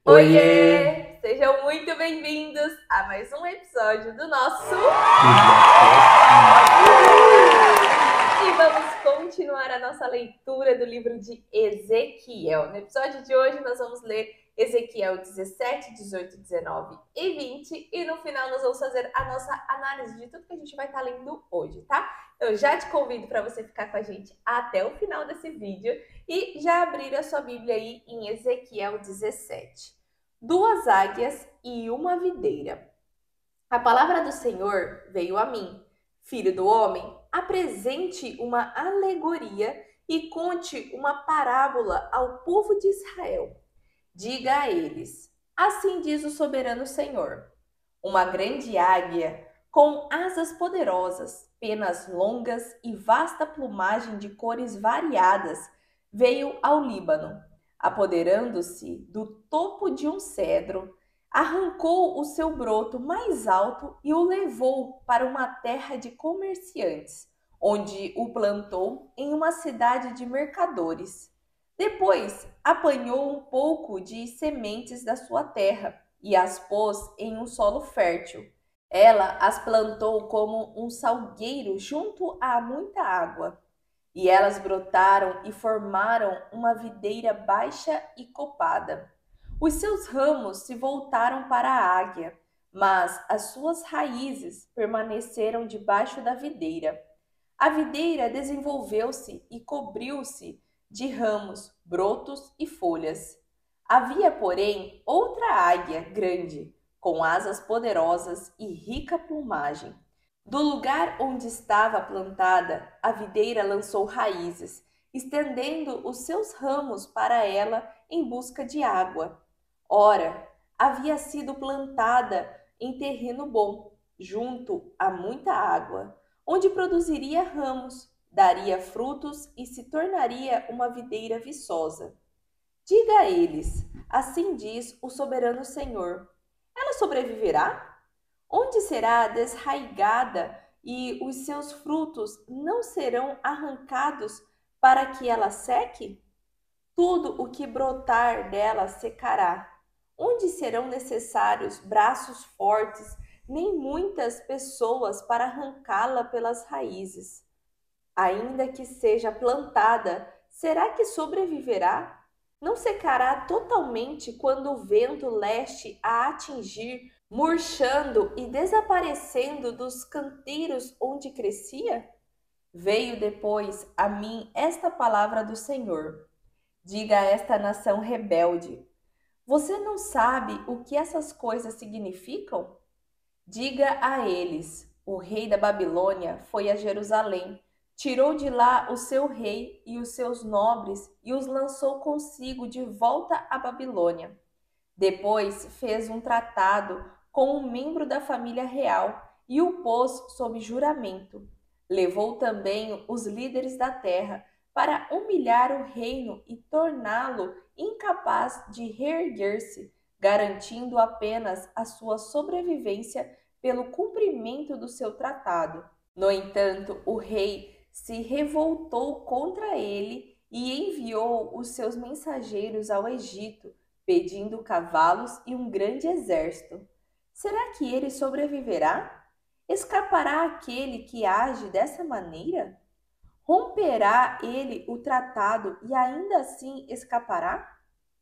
Oiê! Oiê! Sejam muito bem-vindos a mais um episódio do nosso E vamos continuar a nossa leitura do livro de Ezequiel. No episódio de hoje nós vamos ler Ezequiel 17, 18, 19 e 20 e no final nós vamos fazer a nossa análise de tudo que a gente vai estar lendo hoje, tá? Eu já te convido para você ficar com a gente até o final desse vídeo e já abrir a sua Bíblia aí em Ezequiel 17. Duas águias e uma videira. A palavra do Senhor veio a mim. Filho do homem, apresente uma alegoria e conte uma parábola ao povo de Israel. Diga a eles: assim diz o soberano Senhor. Uma grande águia, com asas poderosas, penas longas e vasta plumagem de cores variadas, veio ao Líbano. Apoderando-se do topo de um cedro, arrancou o seu broto mais alto e o levou para uma terra de comerciantes, onde o plantou em uma cidade de mercadores. Depois, apanhou um pouco de sementes da sua terra e as pôs em um solo fértil. Ela as plantou como um salgueiro junto a muita água. E elas brotaram e formaram uma videira baixa e copada. Os seus ramos se voltaram para a águia, mas as suas raízes permaneceram debaixo da videira. A videira desenvolveu-se e cobriu-se de ramos, brotos e folhas. Havia, porém, outra águia grande, com asas poderosas e rica plumagem. Do lugar onde estava plantada, a videira lançou raízes, estendendo os seus ramos para ela em busca de água. Ora, havia sido plantada em terreno bom, junto a muita água, onde produziria ramos, daria frutos e se tornaria uma videira viçosa. Diga a eles: assim diz o soberano Senhor: ela sobreviverá? Onde será desraigada e os seus frutos não serão arrancados para que ela seque? Tudo o que brotar dela secará. Onde serão necessários braços fortes, nem muitas pessoas para arrancá-la pelas raízes? Ainda que seja plantada, será que sobreviverá? Não secará totalmente quando o vento leste a atingir, murchando e desaparecendo dos canteiros onde crescia? Veio depois a mim esta palavra do Senhor. Diga a esta nação rebelde: você não sabe o que essas coisas significam? Diga a eles: o rei da Babilônia foi a Jerusalém, tirou de lá o seu rei e os seus nobres e os lançou consigo de volta à Babilônia. Depois fez um tratado com um membro da família real e o pôs sob juramento. Levou também os líderes da terra para humilhar o reino e torná-lo incapaz de reerguer-se, garantindo apenas a sua sobrevivência pelo cumprimento do seu tratado. No entanto, o rei se revoltou contra ele e enviou os seus mensageiros ao Egito, pedindo cavalos e um grande exército. Será que ele sobreviverá? Escapará aquele que age dessa maneira? Romperá ele o tratado e ainda assim escapará?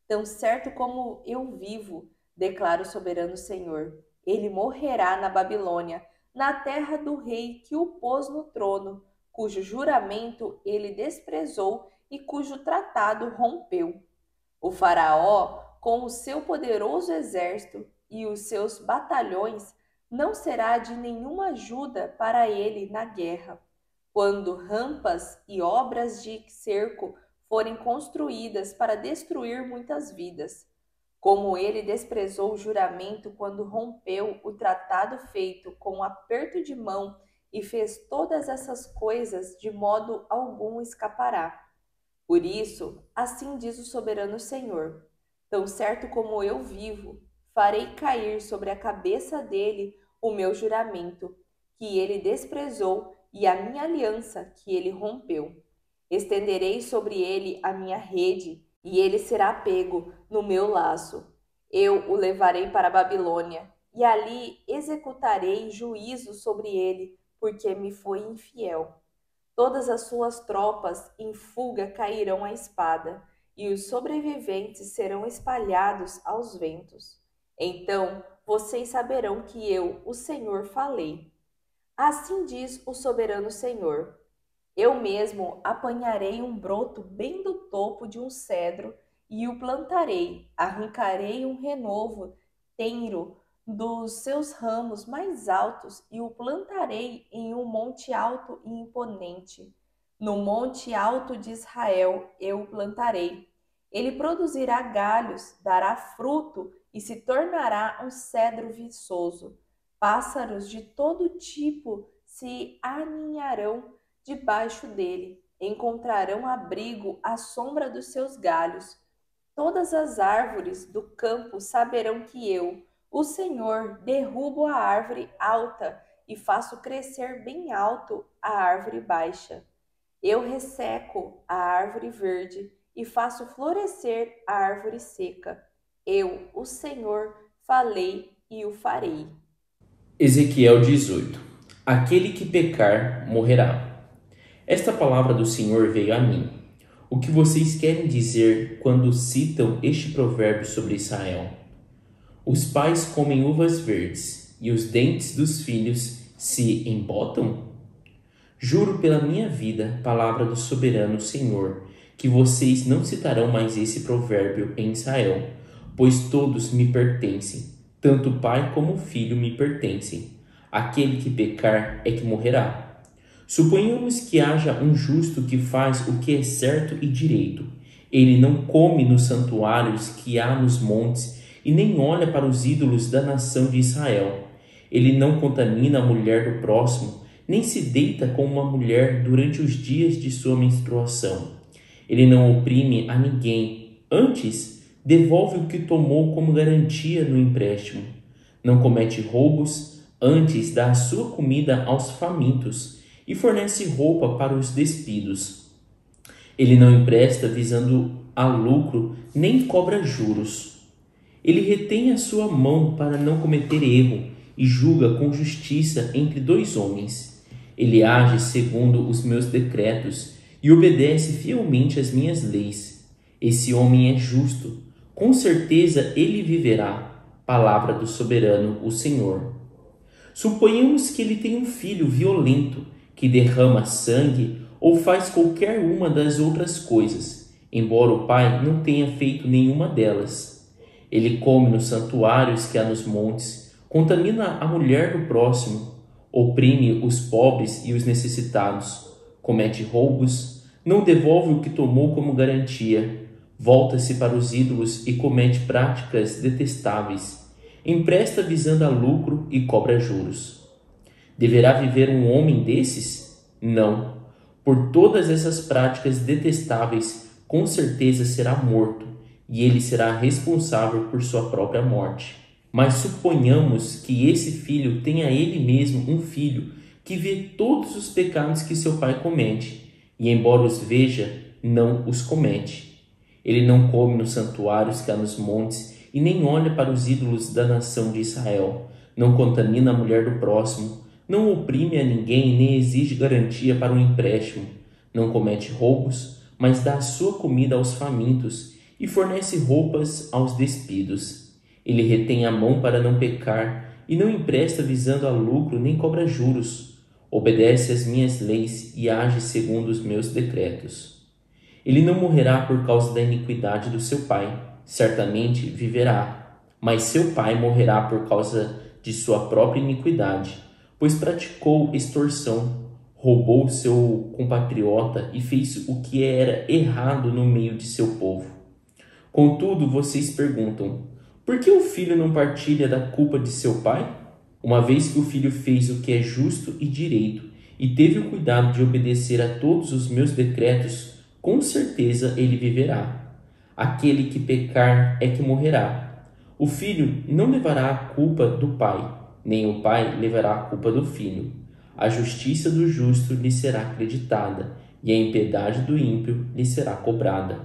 Tão certo como eu vivo, declara o soberano Senhor, ele morrerá na Babilônia, na terra do rei que o pôs no trono, cujo juramento ele desprezou e cujo tratado rompeu. O faraó, com o seu poderoso exército e os seus batalhões, não será de nenhuma ajuda para ele na guerra. Quando rampas e obras de cerco forem construídas para destruir muitas vidas. Como ele desprezou o juramento quando rompeu o tratado feito com um aperto de mão e fez todas essas coisas, de modo algum escapará. Por isso, assim diz o soberano Senhor: tão certo como eu vivo, farei cair sobre a cabeça dele o meu juramento, que ele desprezou, e a minha aliança, que ele rompeu. Estenderei sobre ele a minha rede, e ele será pego no meu laço. Eu o levarei para a Babilônia, e ali executarei juízo sobre ele, porque me foi infiel. Todas as suas tropas em fuga cairão à espada, e os sobreviventes serão espalhados aos ventos. Então vocês saberão que eu, o Senhor, falei. Assim diz o soberano Senhor: eu mesmo apanharei um broto bem do topo de um cedro e o plantarei, arrancarei um renovo tenro dos seus ramos mais altos e o plantarei em um monte alto e imponente. No monte alto de Israel eu o plantarei. Ele produzirá galhos, dará fruto e se tornará um cedro viçoso. Pássaros de todo tipo se aninharão debaixo dele, encontrarão abrigo à sombra dos seus galhos. Todas as árvores do campo saberão que eu, o Senhor, derrubo a árvore alta e faço crescer bem alto a árvore baixa. Eu resseco a árvore verde e faço florescer a árvore seca. Eu, o Senhor, falei e o farei. Ezequiel 18. Aquele que pecar morrerá. Esta palavra do Senhor veio a mim. O que vocês querem dizer quando citam este provérbio sobre Israel? Os pais comem uvas verdes e os dentes dos filhos se embotam? Juro pela minha vida, palavra do soberano Senhor, que vocês não citarão mais esse provérbio em Israel, pois todos me pertencem, tanto o pai como o filho me pertencem. Aquele que pecar é que morrerá. Suponhamos que haja um justo que faz o que é certo e direito. Ele não come nos santuários que há nos montes e nem olha para os ídolos da nação de Israel. Ele não contamina a mulher do próximo, nem se deita com uma mulher durante os dias de sua menstruação. Ele não oprime a ninguém, antes devolve o que tomou como garantia no empréstimo. Não comete roubos, antes dá a sua comida aos famintos e fornece roupa para os despidos. Ele não empresta visando a lucro, nem cobra juros. Ele retém a sua mão para não cometer erro e julga com justiça entre dois homens. Ele age segundo os meus decretos e obedece fielmente às minhas leis. Esse homem é justo, com certeza ele viverá. Palavra do soberano, o Senhor. Suponhamos que ele tem um filho violento, que derrama sangue ou faz qualquer uma das outras coisas, embora o pai não tenha feito nenhuma delas. Ele come nos santuários que há nos montes, contamina a mulher do próximo, oprime os pobres e os necessitados, comete roubos, não devolve o que tomou como garantia, volta-se para os ídolos e comete práticas detestáveis, empresta visando a lucro e cobra juros. Deverá viver um homem desses? Não. Por todas essas práticas detestáveis, com certeza será morto, e ele será responsável por sua própria morte. Mas suponhamos que esse filho tenha ele mesmo um filho que vê todos os pecados que seu pai comete, e embora os veja, não os comete. Ele não come nos santuários que há nos montes e nem olha para os ídolos da nação de Israel, não contamina a mulher do próximo, não oprime a ninguém nem exige garantia para um empréstimo, não comete roubos, mas dá a sua comida aos famintos e fornece roupas aos despidos. Ele retém a mão para não pecar e não empresta visando a lucro nem cobra juros. Obedece às minhas leis e age segundo os meus decretos. Ele não morrerá por causa da iniquidade do seu pai, certamente viverá. Mas seu pai morrerá por causa de sua própria iniquidade, pois praticou extorsão, roubou seu compatriota e fez o que era errado no meio de seu povo. Contudo, vocês perguntam: por que o filho não partilha da culpa de seu pai? Uma vez que o filho fez o que é justo e direito e teve o cuidado de obedecer a todos os meus decretos, com certeza ele viverá. Aquele que pecar é que morrerá. O filho não levará a culpa do pai, nem o pai levará a culpa do filho. A justiça do justo lhe será acreditada, e a impiedade do ímpio lhe será cobrada.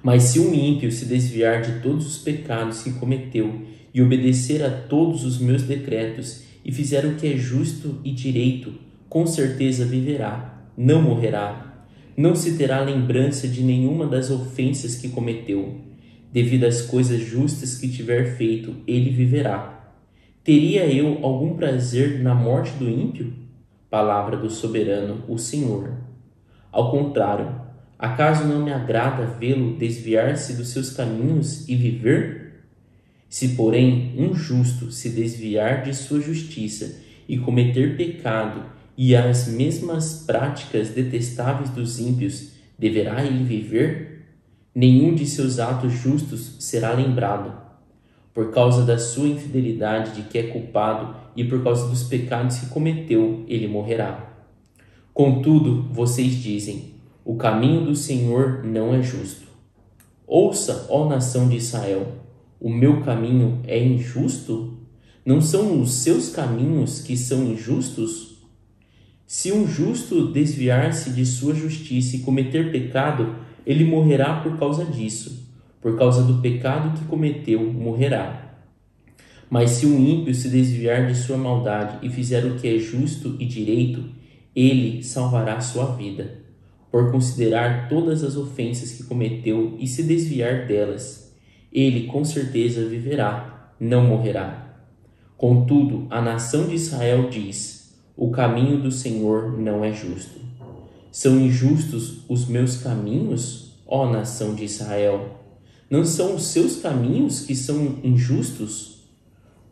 Mas se um ímpio se desviar de todos os pecados que cometeu e obedecer a todos os meus decretos e fizer o que é justo e direito, com certeza viverá, não morrerá. Não se terá lembrança de nenhuma das ofensas que cometeu. Devido às coisas justas que tiver feito, ele viverá. Teria eu algum prazer na morte do ímpio? Palavra do soberano, o Senhor. Ao contrário, acaso não me agrada vê-lo desviar-se dos seus caminhos e viver? Se, porém, um justo se desviar de sua justiça e cometer pecado e as mesmas práticas detestáveis dos ímpios, deverá ele viver? Nenhum de seus atos justos será lembrado. Por causa da sua infidelidade de que é culpado e por causa dos pecados que cometeu, ele morrerá. Contudo, vocês dizem: o caminho do Senhor não é justo. Ouça, ó nação de Israel, o meu caminho é injusto? Não são os seus caminhos que são injustos? Se um justo desviar-se de sua justiça e cometer pecado, ele morrerá por causa disso. Por causa do pecado que cometeu, morrerá. Mas se um ímpio se desviar de sua maldade e fizer o que é justo e direito, ele salvará sua vida, por considerar todas as ofensas que cometeu e se desviar delas. Ele com certeza viverá, não morrerá. Contudo, a nação de Israel diz: o caminho do Senhor não é justo. São injustos os meus caminhos, ó nação de Israel? Não são os seus caminhos que são injustos?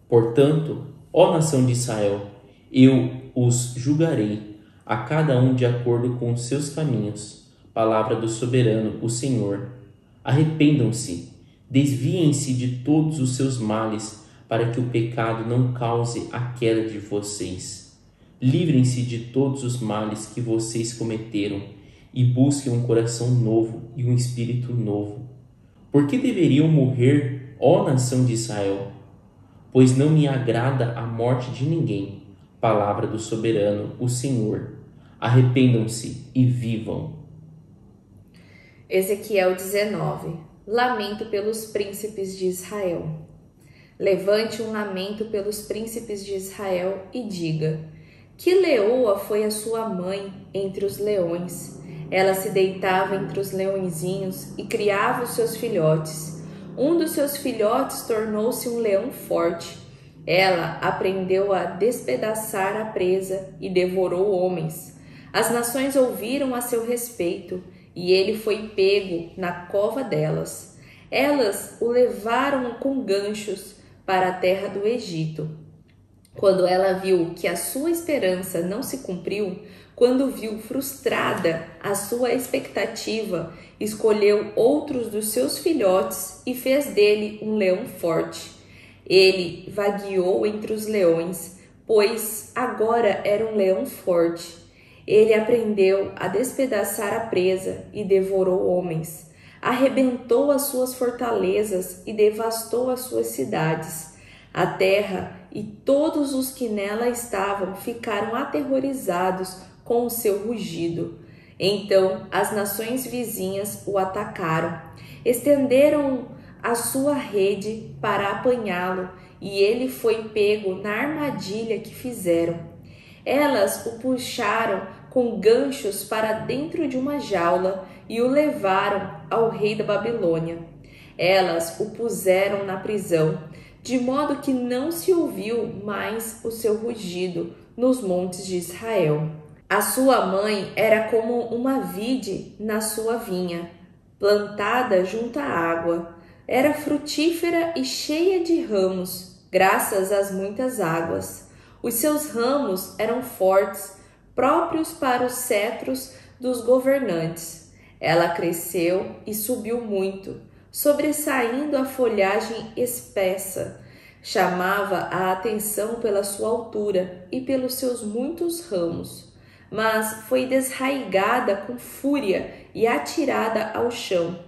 Portanto, ó nação de Israel, eu os julgarei, a cada um de acordo com os seus caminhos. Palavra do soberano, o Senhor. Arrependam-se, desviem-se de todos os seus males, para que o pecado não cause a queda de vocês. Livrem-se de todos os males que vocês cometeram e busquem um coração novo e um espírito novo. Por que deveriam morrer, ó nação de Israel? Pois não me agrada a morte de ninguém. Palavra do soberano, o Senhor. Arrependam-se e vivam. Ezequiel 19. Lamento pelos príncipes de Israel. Levante um lamento pelos príncipes de Israel e diga: que leoa foi a sua mãe entre os leões. Ela se deitava entre os leõezinhos e criava os seus filhotes. Um dos seus filhotes tornou-se um leão forte. Ela aprendeu a despedaçar a presa e devorou homens. As nações ouviram a seu respeito e ele foi pego na cova delas. Elas o levaram com ganchos para a terra do Egito. Quando ela viu que a sua esperança não se cumpriu, quando viu frustrada a sua expectativa, escolheu outros dos seus filhotes e fez dele um leão forte. Ele vagueou entre os leões, pois agora era um leão forte. Ele aprendeu a despedaçar a presa e devorou homens. Arrebentou as suas fortalezas e devastou as suas cidades. A terra e todos os que nela estavam ficaram aterrorizados com o seu rugido. Então as nações vizinhas o atacaram, estenderam a sua rede para apanhá-lo, e ele foi pego na armadilha que fizeram. Elas o puxaram com ganchos para dentro de uma jaula e o levaram ao rei da Babilônia. Elas o puseram na prisão, de modo que não se ouviu mais o seu rugido nos montes de Israel. A sua mãe era como uma vide na sua vinha, plantada junto à água. Era frutífera e cheia de ramos, graças às muitas águas. Os seus ramos eram fortes, próprios para os cetros dos governantes. Ela cresceu e subiu muito, sobressaindo a folhagem espessa. Chamava a atenção pela sua altura e pelos seus muitos ramos, mas foi desraigada com fúria e atirada ao chão.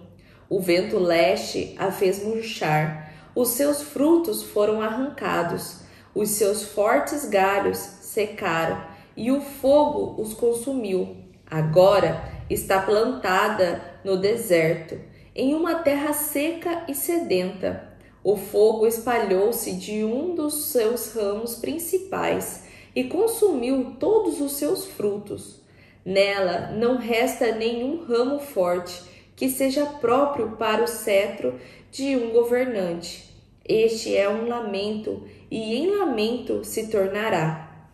O vento leste a fez murchar, os seus frutos foram arrancados, os seus fortes galhos secaram e o fogo os consumiu. Agora está plantada no deserto em uma terra seca e sedenta. O fogo espalhou-se de um dos seus ramos principais e consumiu todos os seus frutos. Nela não resta nenhum ramo forte que seja próprio para o cetro de um governante. Este é um lamento, e em lamento se tornará.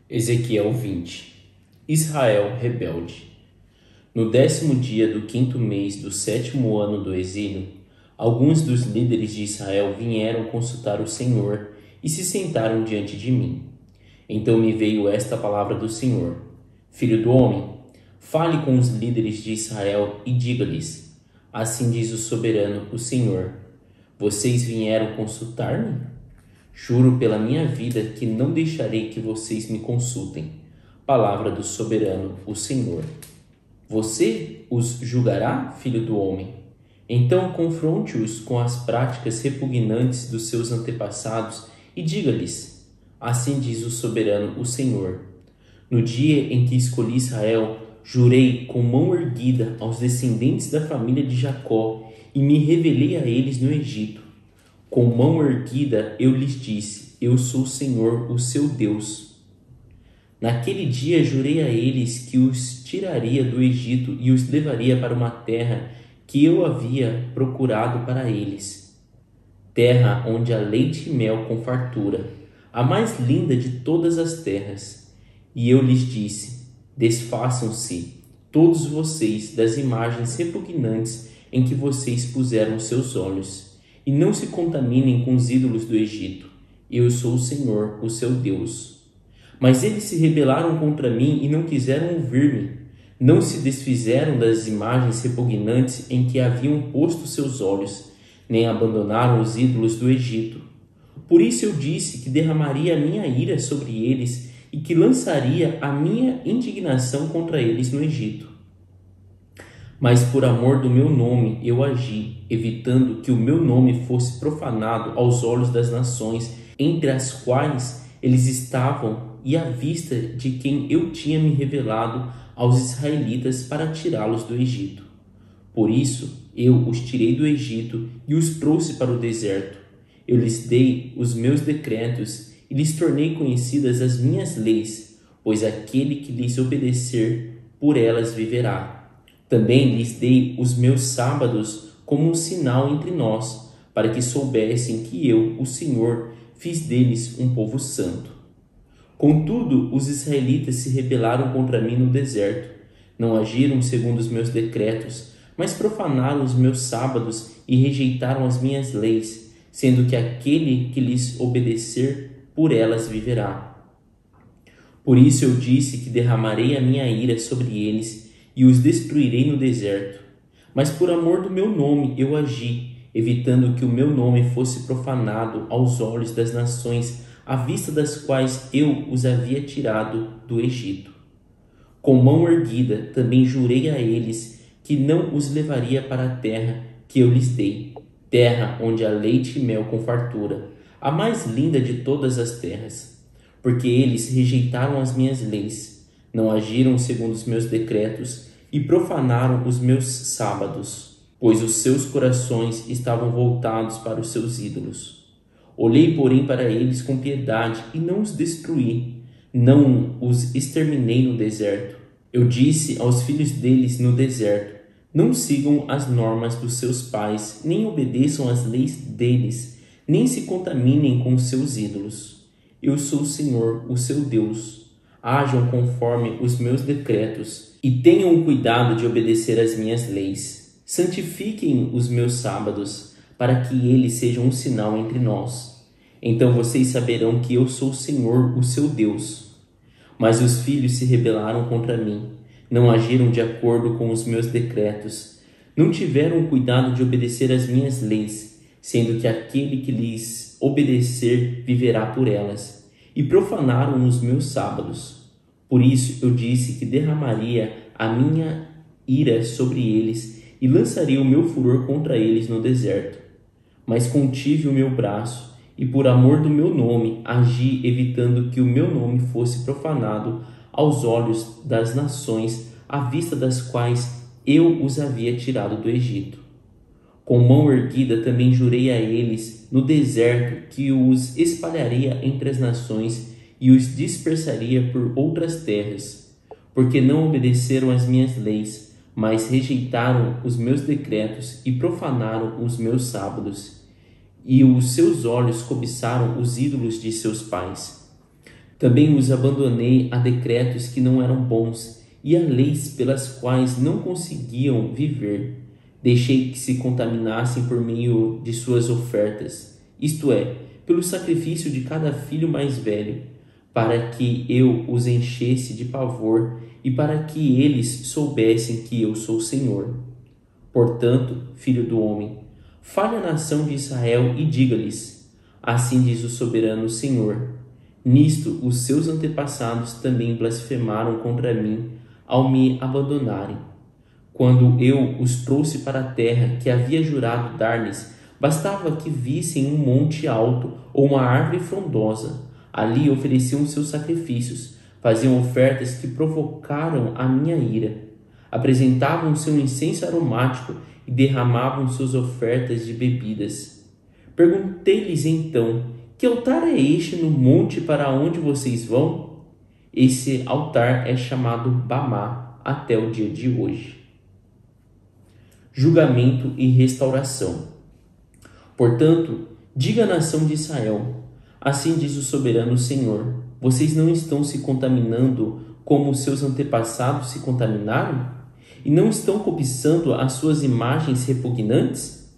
Ezequiel 20. Israel rebelde. No 10º dia do 5º mês do 7º ano do exílio, alguns dos líderes de Israel vieram consultar o Senhor e se sentaram diante de mim. Então me veio esta palavra do Senhor: Filho do homem, fale com os líderes de Israel e diga-lhes: assim diz o soberano, o Senhor: vocês vieram consultar-me? Juro pela minha vida que não deixarei que vocês me consultem. Palavra do soberano, o Senhor. Você os julgará, filho do homem? Então confronte-os com as práticas repugnantes dos seus antepassados e diga-lhes: assim diz o soberano, o Senhor. No dia em que escolhi Israel, jurei com mão erguida aos descendentes da família de Jacó e me revelei a eles no Egito. Com mão erguida eu lhes disse: eu sou o Senhor, o seu Deus. Naquele dia jurei a eles que os tiraria do Egito e os levaria para uma terra que eu havia procurado para eles, terra onde há leite e mel com fartura, a mais linda de todas as terras. E eu lhes disse: desfaçam-se todos vocês das imagens repugnantes em que vocês puseram seus olhos, e não se contaminem com os ídolos do Egito. Eu sou o Senhor, o seu Deus. Mas eles se rebelaram contra mim e não quiseram ouvir-me. Não se desfizeram das imagens repugnantes em que haviam posto seus olhos, nem abandonaram os ídolos do Egito. Por isso eu disse que derramaria a minha ira sobre eles e que lançaria a minha indignação contra eles no Egito. Mas por amor do meu nome eu agi, evitando que o meu nome fosse profanado aos olhos das nações entre as quais eles estavam e à vista de quem eu tinha me revelado aos israelitas para tirá-los do Egito. Por isso eu os tirei do Egito e os trouxe para o deserto. Eu lhes dei os meus decretos e lhes tornei conhecidas as minhas leis, pois aquele que lhes obedecer, por elas viverá. Também lhes dei os meus sábados como um sinal entre nós, para que soubessem que eu, o Senhor, fiz deles um povo santo. Contudo, os israelitas se rebelaram contra mim no deserto. Não agiram segundo os meus decretos, mas profanaram os meus sábados e rejeitaram as minhas leis, sendo que aquele que lhes obedecer, por elas viverá. Por isso eu disse que derramarei a minha ira sobre eles e os destruirei no deserto. Mas por amor do meu nome eu agi, evitando que o meu nome fosse profanado aos olhos das nações, à vista das quais eu os havia tirado do Egito. Com mão erguida também jurei a eles que não os levaria para a terra que eu lhes dei, terra onde há leite e mel com fartura, a mais linda de todas as terras, porque eles rejeitaram as minhas leis, não agiram segundo os meus decretos e profanaram os meus sábados, pois os seus corações estavam voltados para os seus ídolos. Olhei, porém, para eles com piedade e não os destruí, não os exterminei no deserto. Eu disse aos filhos deles no deserto: não sigam as normas dos seus pais, nem obedeçam às leis deles, nem se contaminem com os seus ídolos. Eu sou o Senhor, o seu Deus. Ajam conforme os meus decretos e tenham cuidado de obedecer às minhas leis. Santifiquem os meus sábados, para que eles sejam um sinal entre nós. Então vocês saberão que eu sou o Senhor, o seu Deus. Mas os filhos se rebelaram contra mim, não agiram de acordo com os meus decretos, não tiveram cuidado de obedecer às minhas leis, sendo que aquele que lhes obedecer viverá por elas, e profanaram os meus sábados. Por isso eu disse que derramaria a minha ira sobre eles e lançaria o meu furor contra eles no deserto. Mas contive o meu braço e por amor do meu nome agi, evitando que o meu nome fosse profanado aos olhos das nações, à vista das quais eu os havia tirado do Egito. Com mão erguida também jurei a eles no deserto que os espalharia entre as nações e os dispersaria por outras terras, porque não obedeceram às minhas leis, mas rejeitaram os meus decretos e profanaram os meus sábados, e os seus olhos cobiçaram os ídolos de seus pais. Também os abandonei a decretos que não eram bons e a leis pelas quais não conseguiam viver. Deixei que se contaminassem por meio de suas ofertas, isto é, pelo sacrifício de cada filho mais velho, para que eu os enchesse de pavor e para que eles soubessem que eu sou o Senhor. Portanto, filho do homem, fale à nação de Israel e diga-lhes: assim diz o soberano Senhor. Nisto os seus antepassados também blasfemaram contra mim ao me abandonarem. Quando eu os trouxe para a terra que havia jurado dar-lhes, bastava que vissem um monte alto ou uma árvore frondosa. Ali ofereciam seus sacrifícios, faziam ofertas que provocaram a minha ira. Apresentavam seu incenso aromático e derramavam suas ofertas de bebidas. Perguntei-lhes então: que altar é este no monte para onde vocês vão? Esse altar é chamado Bamá até o dia de hoje. Julgamento e restauração. Portanto, diga à nação de Israel: assim diz o soberano Senhor, vocês não estão se contaminando como seus antepassados se contaminaram? E não estão cobiçando as suas imagens repugnantes?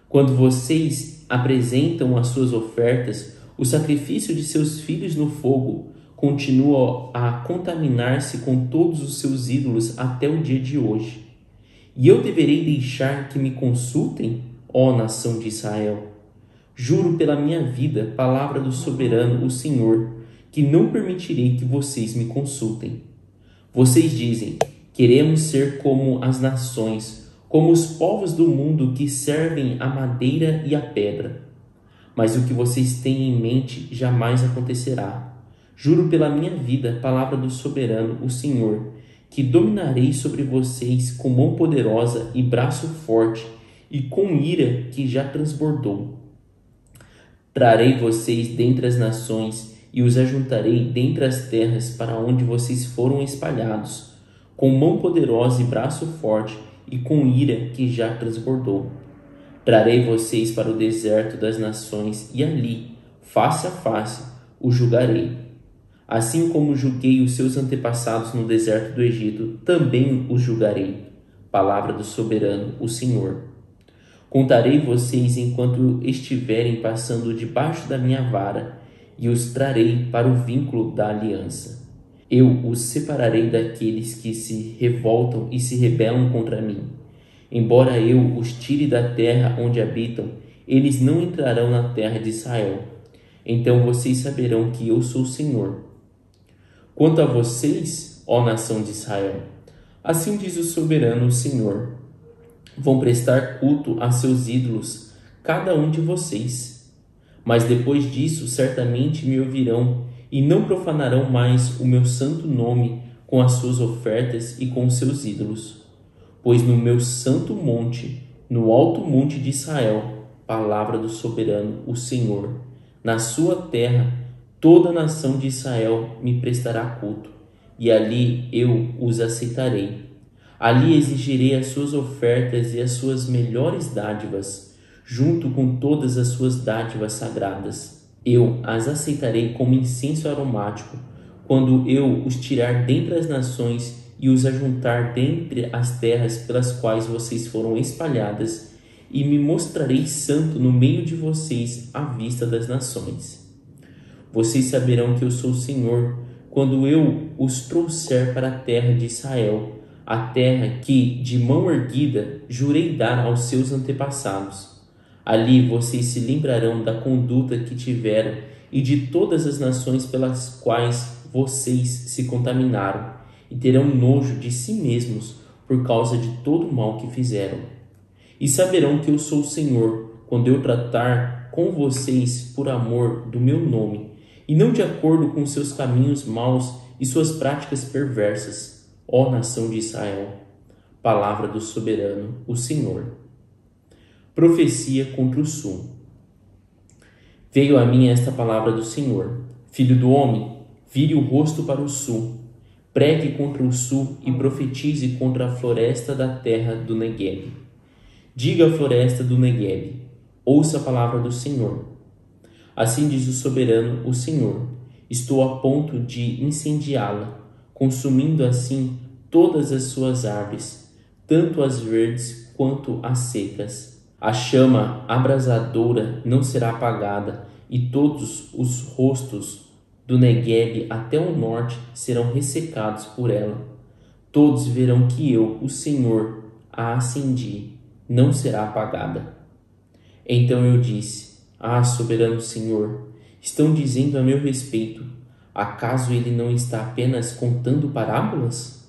Quando vocês apresentam as suas ofertas, o sacrifício de seus filhos no fogo continua a contaminar-se com todos os seus ídolos até o dia de hoje. E eu deverei deixar que me consultem, ó nação de Israel? Juro pela minha vida, palavra do soberano, o Senhor, que não permitirei que vocês me consultem. Vocês dizem: queremos ser como as nações, como os povos do mundo que servem a madeira e a pedra. Mas o que vocês têm em mente jamais acontecerá. Juro pela minha vida, palavra do soberano, o Senhor, que dominarei sobre vocês com mão poderosa e braço forte, e com ira que já transbordou. Trarei vocês dentre as nações e os ajuntarei dentre as terras para onde vocês foram espalhados, com mão poderosa e braço forte, e com ira que já transbordou. Trarei vocês para o deserto das nações, e ali, face a face, os julgarei. Assim como julguei os seus antepassados no deserto do Egito, também os julgarei. Palavra do soberano, o Senhor. Contarei vocês enquanto estiverem passando debaixo da minha vara, e os trarei para o vínculo da aliança. Eu os separarei daqueles que se revoltam e se rebelam contra mim. Embora eu os tire da terra onde habitam, eles não entrarão na terra de Israel. Então vocês saberão que eu sou o Senhor. Quanto a vocês, ó nação de Israel, assim diz o soberano Senhor: vão prestar culto a seus ídolos, cada um de vocês. Mas depois disso, certamente me ouvirão e não profanarão mais o meu santo nome com as suas ofertas e com os seus ídolos. Pois no meu santo monte, no alto monte de Israel, palavra do soberano, o Senhor, na sua terra, toda a nação de Israel me prestará culto, e ali eu os aceitarei. Ali exigirei as suas ofertas e as suas melhores dádivas, junto com todas as suas dádivas sagradas. Eu as aceitarei como incenso aromático, quando eu os tirar dentre as nações e os ajuntar dentre as terras pelas quais vocês foram espalhadas, e me mostrarei santo no meio de vocês à vista das nações. Vocês saberão que eu sou o Senhor, quando eu os trouxer para a terra de Israel, a terra que, de mão erguida, jurei dar aos seus antepassados. Ali vocês se lembrarão da conduta que tiveram e de todas as nações pelas quais vocês se contaminaram, e terão nojo de si mesmos por causa de todo o mal que fizeram. E saberão que eu sou o Senhor, quando eu tratar com vocês por amor do meu nome, e não de acordo com seus caminhos maus e suas práticas perversas, ó nação de Israel. Palavra do soberano, o Senhor. Profecia contra o sul. Veio a mim esta palavra do Senhor: Filho do homem, vire o rosto para o sul, pregue contra o sul e profetize contra a floresta da terra do Neguebe. Diga à floresta do Neguebe: ouça a palavra do Senhor. Assim diz o soberano, o Senhor: estou a ponto de incendiá-la, consumindo assim todas as suas árvores, tanto as verdes quanto as secas. A chama abrasadora não será apagada, e todos os rostos do Neguebe até o norte serão ressecados por ela. Todos verão que eu, o Senhor, a acendi, não será apagada. Então eu disse: ah, soberano Senhor, estão dizendo a meu respeito, acaso ele não está apenas contando parábolas?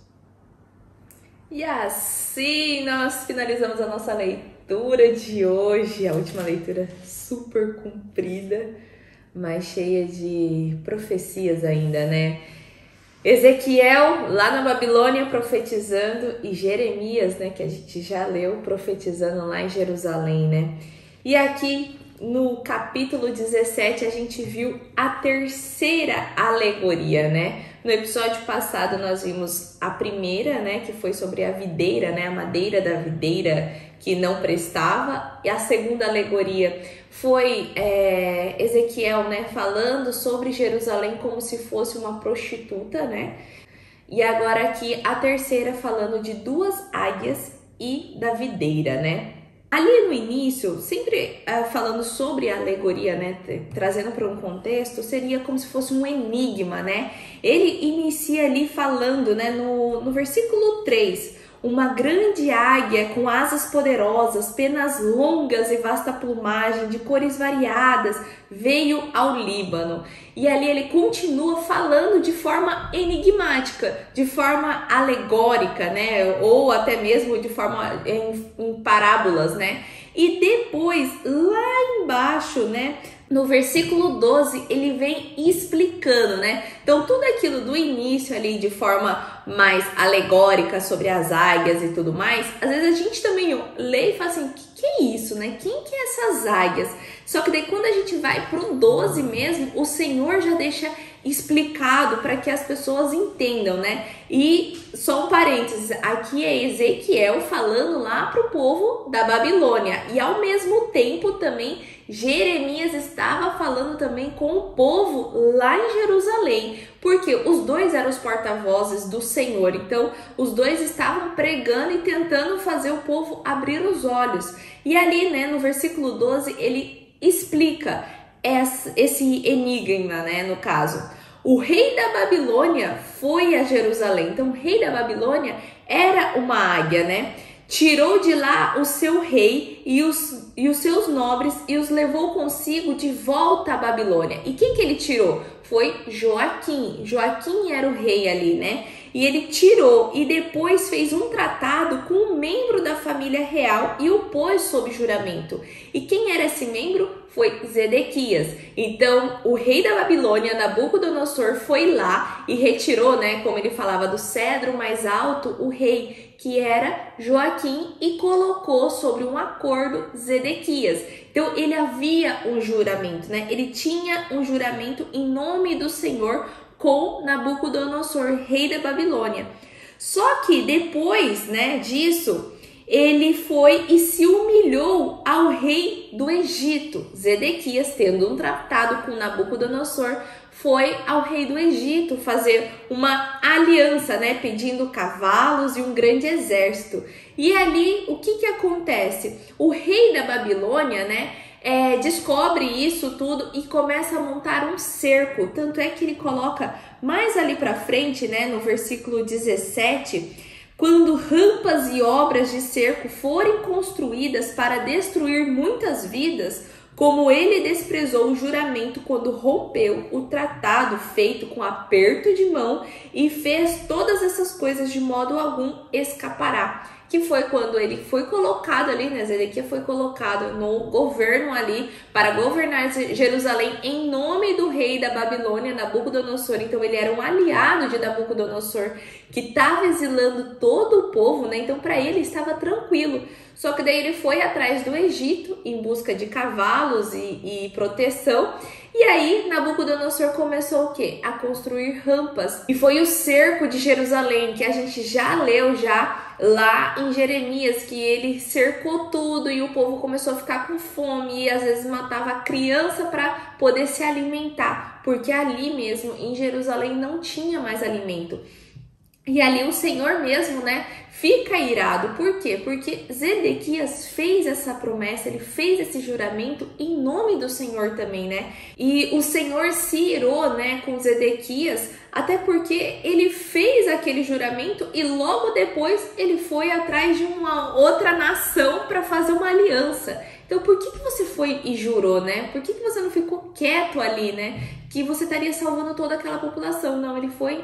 E assim nós finalizamos a nossa leitura de hoje, a última leitura super comprida, mas cheia de profecias ainda, né? Ezequiel lá na Babilônia profetizando e Jeremias, né, que a gente já leu, profetizando lá em Jerusalém, né? E aqui no capítulo 17 a gente viu a terceira alegoria, né? No episódio passado nós vimos a primeira, né, que foi sobre a videira, né, a madeira da videira que não prestava. E a segunda alegoria foi Ezequiel, né, falando sobre Jerusalém como se fosse uma prostituta, né? E agora aqui a terceira falando de duas águias e da videira, né? Ali no início, sempre falando sobre a alegoria, né, trazendo para um contexto, seria como se fosse um enigma, né? Ele inicia ali falando, né, no versículo 3, uma grande águia com asas poderosas, penas longas e vasta plumagem, de cores variadas, veio ao Líbano. E ali ele continua falando de forma enigmática, de forma alegórica, né? Ou até mesmo de forma em parábolas, né? E depois, lá embaixo, né, no versículo 12, ele vem explicando, né? Então, tudo aquilo do início ali, de forma mais alegórica sobre as águias e tudo mais, às vezes a gente também lê e fala assim, o que é isso, né? Quem que é essas águias? Só que daí quando a gente vai pro 12 mesmo, o Senhor já deixa explicado para que as pessoas entendam, né? E só um parênteses, aqui é Ezequiel falando lá pro povo da Babilônia, e ao mesmo tempo também Jeremias estava falando também com o povo lá em Jerusalém, porque os dois eram os porta-vozes do Senhor, então os dois estavam pregando e tentando fazer o povo abrir os olhos. E ali, né, no versículo 12, ele explica esse enigma, né, no caso. O rei da Babilônia foi a Jerusalém. Então, o rei da Babilônia era uma águia, né? Tirou de lá o seu rei e os seus nobres e os levou consigo de volta à Babilônia. E quem que ele tirou? Foi Joaquim. Joaquim era o rei ali, né? E ele tirou e depois fez um tratado com um membro da família real e o pôs sob juramento. E quem era esse membro? Foi Zedequias. Então, o rei da Babilônia, Nabucodonosor, foi lá e retirou, né, como ele falava, do cedro mais alto, o rei, que era Joaquim, e colocou sobre um acordo Zedequias. Então, ele havia um juramento, né? Ele tinha um juramento em nome do Senhor com Nabucodonosor, rei da Babilônia. Só que depois, né, disso, ele foi e se humilhou ao rei do Egito. Zedequias, tendo um tratado com Nabucodonosor, foi ao rei do Egito fazer uma aliança, né, pedindo cavalos e um grande exército. E ali, o que acontece? O rei da Babilônia, né, descobre isso tudo e começa a montar um cerco. Tanto é que ele coloca mais ali para frente, né, no versículo 17, quando rampas e obras de cerco forem construídas para destruir muitas vidas, como ele desprezou o juramento quando rompeu o tratado feito com aperto de mão e fez todas essas coisas, de modo algum escapará. O que foi quando ele foi colocado ali, né? Zedequias foi colocado no governo ali para governar Jerusalém em nome do rei da Babilônia, Nabucodonosor. Então ele era um aliado de Nabucodonosor, que estava exilando todo o povo, né? Então para ele estava tranquilo. Só que daí ele foi atrás do Egito em busca de cavalos e proteção. E aí Nabucodonosor começou o quê? A construir rampas. E foi o cerco de Jerusalém, que a gente já leu lá em Jeremias, que ele cercou tudo e o povo começou a ficar com fome e às vezes matava a criança para poder se alimentar, porque ali mesmo em Jerusalém não tinha mais alimento. E ali o Senhor mesmo, né, fica irado. Por quê? Porque Zedequias fez essa promessa, ele fez esse juramento em nome do Senhor também, né? E o Senhor se irou, né, com Zedequias, até porque ele fez aquele juramento e logo depois ele foi atrás de uma outra nação para fazer uma aliança. Então por que você foi e jurou, né? Por que você não ficou quieto ali, né? Que você estaria salvando toda aquela população. Não, ele foi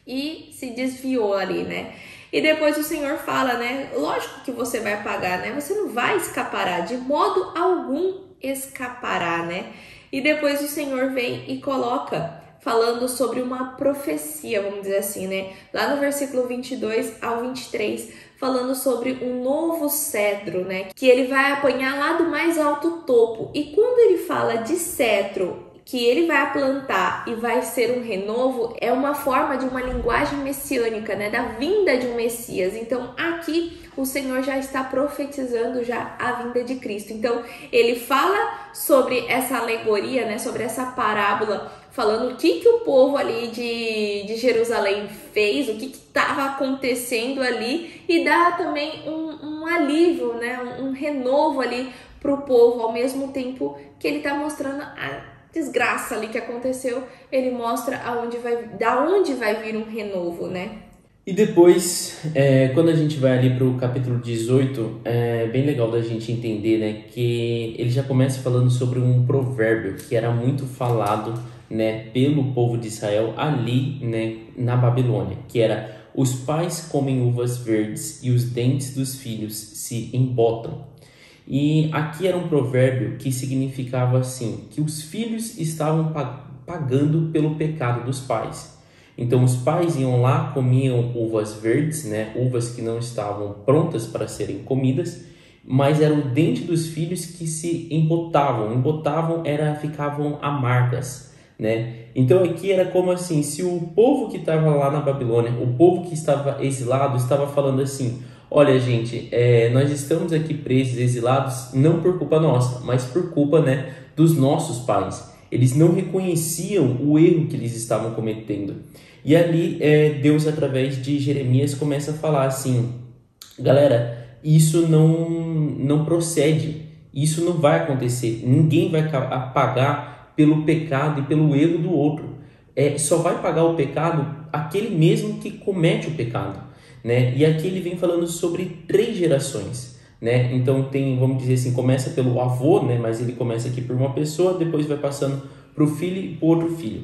e se desviou ali, né? E depois o Senhor fala, né? Lógico que você vai pagar, né? Você não vai escapará, de modo algum escapará, né? E depois o Senhor vem e coloca, falando sobre uma profecia, vamos dizer assim, né? Lá no versículo 22 ao 23, falando sobre um novo cedro, né? Que ele vai apanhar lá do mais alto topo. E quando ele fala de cedro, que ele vai plantar e vai ser um renovo, é uma forma de uma linguagem messiânica, né? Da vinda de um Messias. Então aqui o Senhor já está profetizando já a vinda de Cristo. Então ele fala sobre essa alegoria, né? Sobre essa parábola, falando o que o povo ali de Jerusalém fez, o que estava acontecendo ali, e dá também um alívio, né? Um renovo ali para o povo, ao mesmo tempo que ele está mostrando a desgraça ali que aconteceu, ele mostra da onde vai vir um renovo, né? E depois, quando a gente vai ali para o capítulo 18, é bem legal da gente entender, né, que ele já começa falando sobre um provérbio que era muito falado, né, pelo povo de Israel ali, né, na Babilônia, que era: os pais comem uvas verdes e os dentes dos filhos se embotam. E aqui era um provérbio que significava assim, que os filhos estavam pagando pelo pecado dos pais. Então os pais iam lá, comiam uvas verdes, né, uvas que não estavam prontas para serem comidas, mas era o dente dos filhos que se embotavam, ficavam amargas, né? Então aqui era como assim, se o povo que estava lá na Babilônia, o povo que estava exilado, estava falando assim: olha, gente, nós estamos aqui presos, exilados, não por culpa nossa, mas por culpa, né, dos nossos pais. Eles não reconheciam o erro que eles estavam cometendo. E ali Deus, através de Jeremias, começa a falar assim: galera, isso não procede, isso não vai acontecer, ninguém vai pagar pelo pecado e pelo erro do outro. Só vai pagar o pecado aquele mesmo que comete o pecado, né? E aqui ele vem falando sobre 3 gerações, né? Então tem, vamos dizer assim, começa pelo avô, né? Mas ele começa aqui por uma pessoa, depois vai passando para o filho e para o outro filho.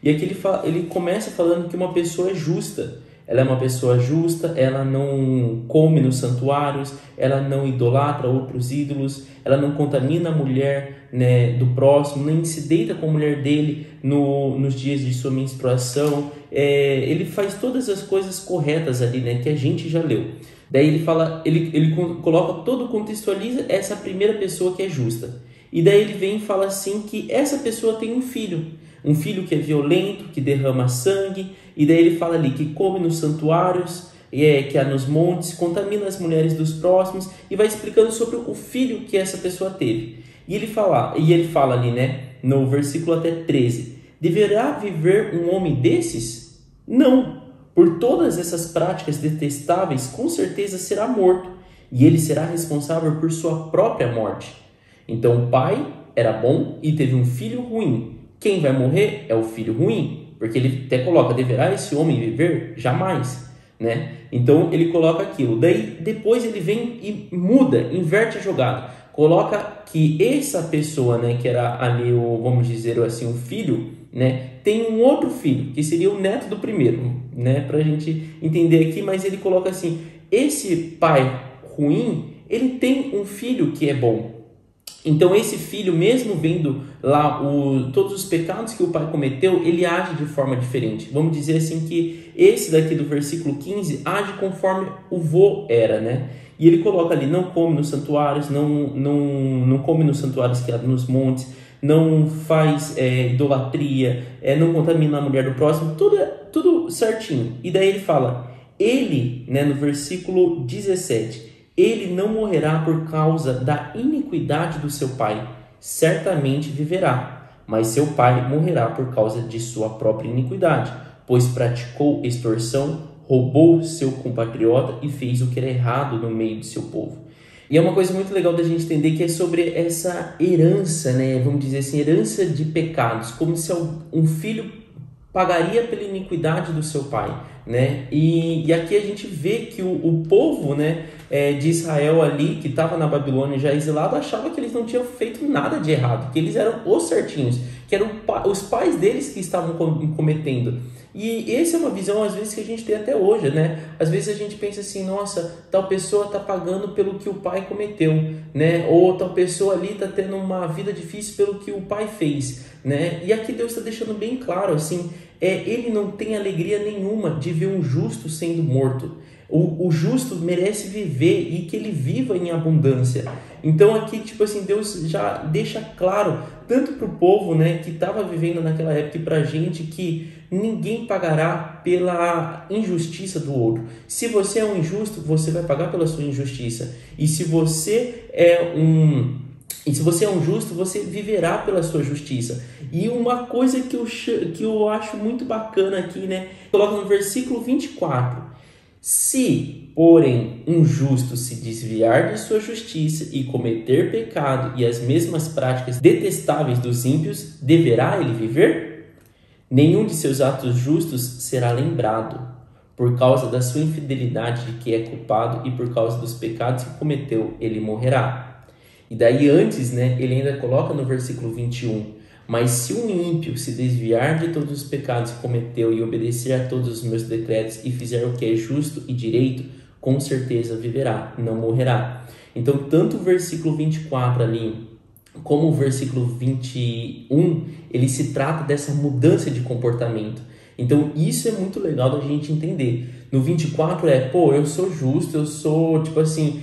E aqui ele começa falando que uma pessoa é justa. Ela é uma pessoa justa, ela não come nos santuários, ela não idolatra outros ídolos, ela não contamina a mulher, né, do próximo, nem se deita com a mulher dele nos dias de sua menstruação. Ele faz todas as coisas corretas ali, né, que a gente já leu. Daí ele fala, ele coloca contextualiza essa primeira pessoa que é justa. E daí ele vem e fala assim que essa pessoa tem um filho que é violento, que derrama sangue. E daí ele fala ali que come nos santuários, que há nos montes, contamina as mulheres dos próximos, e vai explicando sobre o filho que essa pessoa teve. E ele fala ali, né, no versículo até 13: deverá viver um homem desses? Não, por todas essas práticas detestáveis, com certeza será morto, e ele será responsável por sua própria morte. Então o pai era bom e teve um filho ruim. Quem vai morrer é o filho ruim. Porque ele até coloca: deverá esse homem viver? Jamais, né? Então ele coloca aquilo. Daí depois ele vem e muda, inverte a jogada. Coloca que essa pessoa, né, que era ali vamos dizer assim, o filho, né, tem um outro filho, que seria o neto do primeiro, né? Pra gente entender aqui, mas ele coloca assim: esse pai ruim, ele tem um filho que é bom. Então esse filho, mesmo vendo lá todos os pecados que o pai cometeu, ele age de forma diferente. Vamos dizer assim que esse daqui do versículo 15 age conforme o vô era, né? E ele coloca ali, não come nos santuários, não come nos santuários que há nos montes, não faz idolatria, não contamina a mulher do próximo, tudo certinho. E daí ele fala, ele, né, no versículo 17, ele não morrerá por causa da iniquidade do seu pai, certamente viverá, mas seu pai morrerá por causa de sua própria iniquidade, pois praticou extorsão, roubou seu compatriota e fez o que era errado no meio do seu povo. E é uma coisa muito legal da gente entender que é sobre essa herança, né? Vamos dizer assim, herança de pecados, como se um filho pagaria pela iniquidade do seu pai, né? E aqui a gente vê que o povo, né, de Israel ali, que estava na Babilônia já exilado, achava que eles não tinham feito nada de errado, que eles eram os certinhos, que eram os pais deles que estavam cometendo. E essa é uma visão, às vezes, que a gente tem até hoje, né? Às vezes a gente pensa assim, nossa, tal pessoa está pagando pelo que o pai cometeu, né? Ou tal pessoa ali está tendo uma vida difícil pelo que o pai fez, né? E aqui Deus está deixando bem claro, assim, ele não tem alegria nenhuma de ver um justo sendo morto. O justo merece viver e que ele viva em abundância. Então aqui, tipo assim, Deus já deixa claro, tanto para o povo, né, que estava vivendo naquela época, e para a gente, que ninguém pagará pela injustiça do outro. Se você é um injusto, você vai pagar pela sua injustiça. E se você é um justo, você viverá pela sua justiça. E uma coisa que eu acho muito bacana aqui, né, coloca no versículo 24. Se, porém, um justo se desviar de sua justiça e cometer pecado e as mesmas práticas detestáveis dos ímpios, deverá ele viver? Nenhum de seus atos justos será lembrado, por causa da sua infidelidade de que é culpado e por causa dos pecados que cometeu, ele morrerá. E daí antes, né, ele ainda coloca no versículo 21, mas se um ímpio se desviar de todos os pecados que cometeu e obedecer a todos os meus decretos e fizer o que é justo e direito, com certeza viverá, não morrerá. Então, tanto o versículo 24 ali, como o versículo 21, ele se trata dessa mudança de comportamento. Então, isso é muito legal da gente entender. No 24 eu sou justo, eu sou, tipo assim,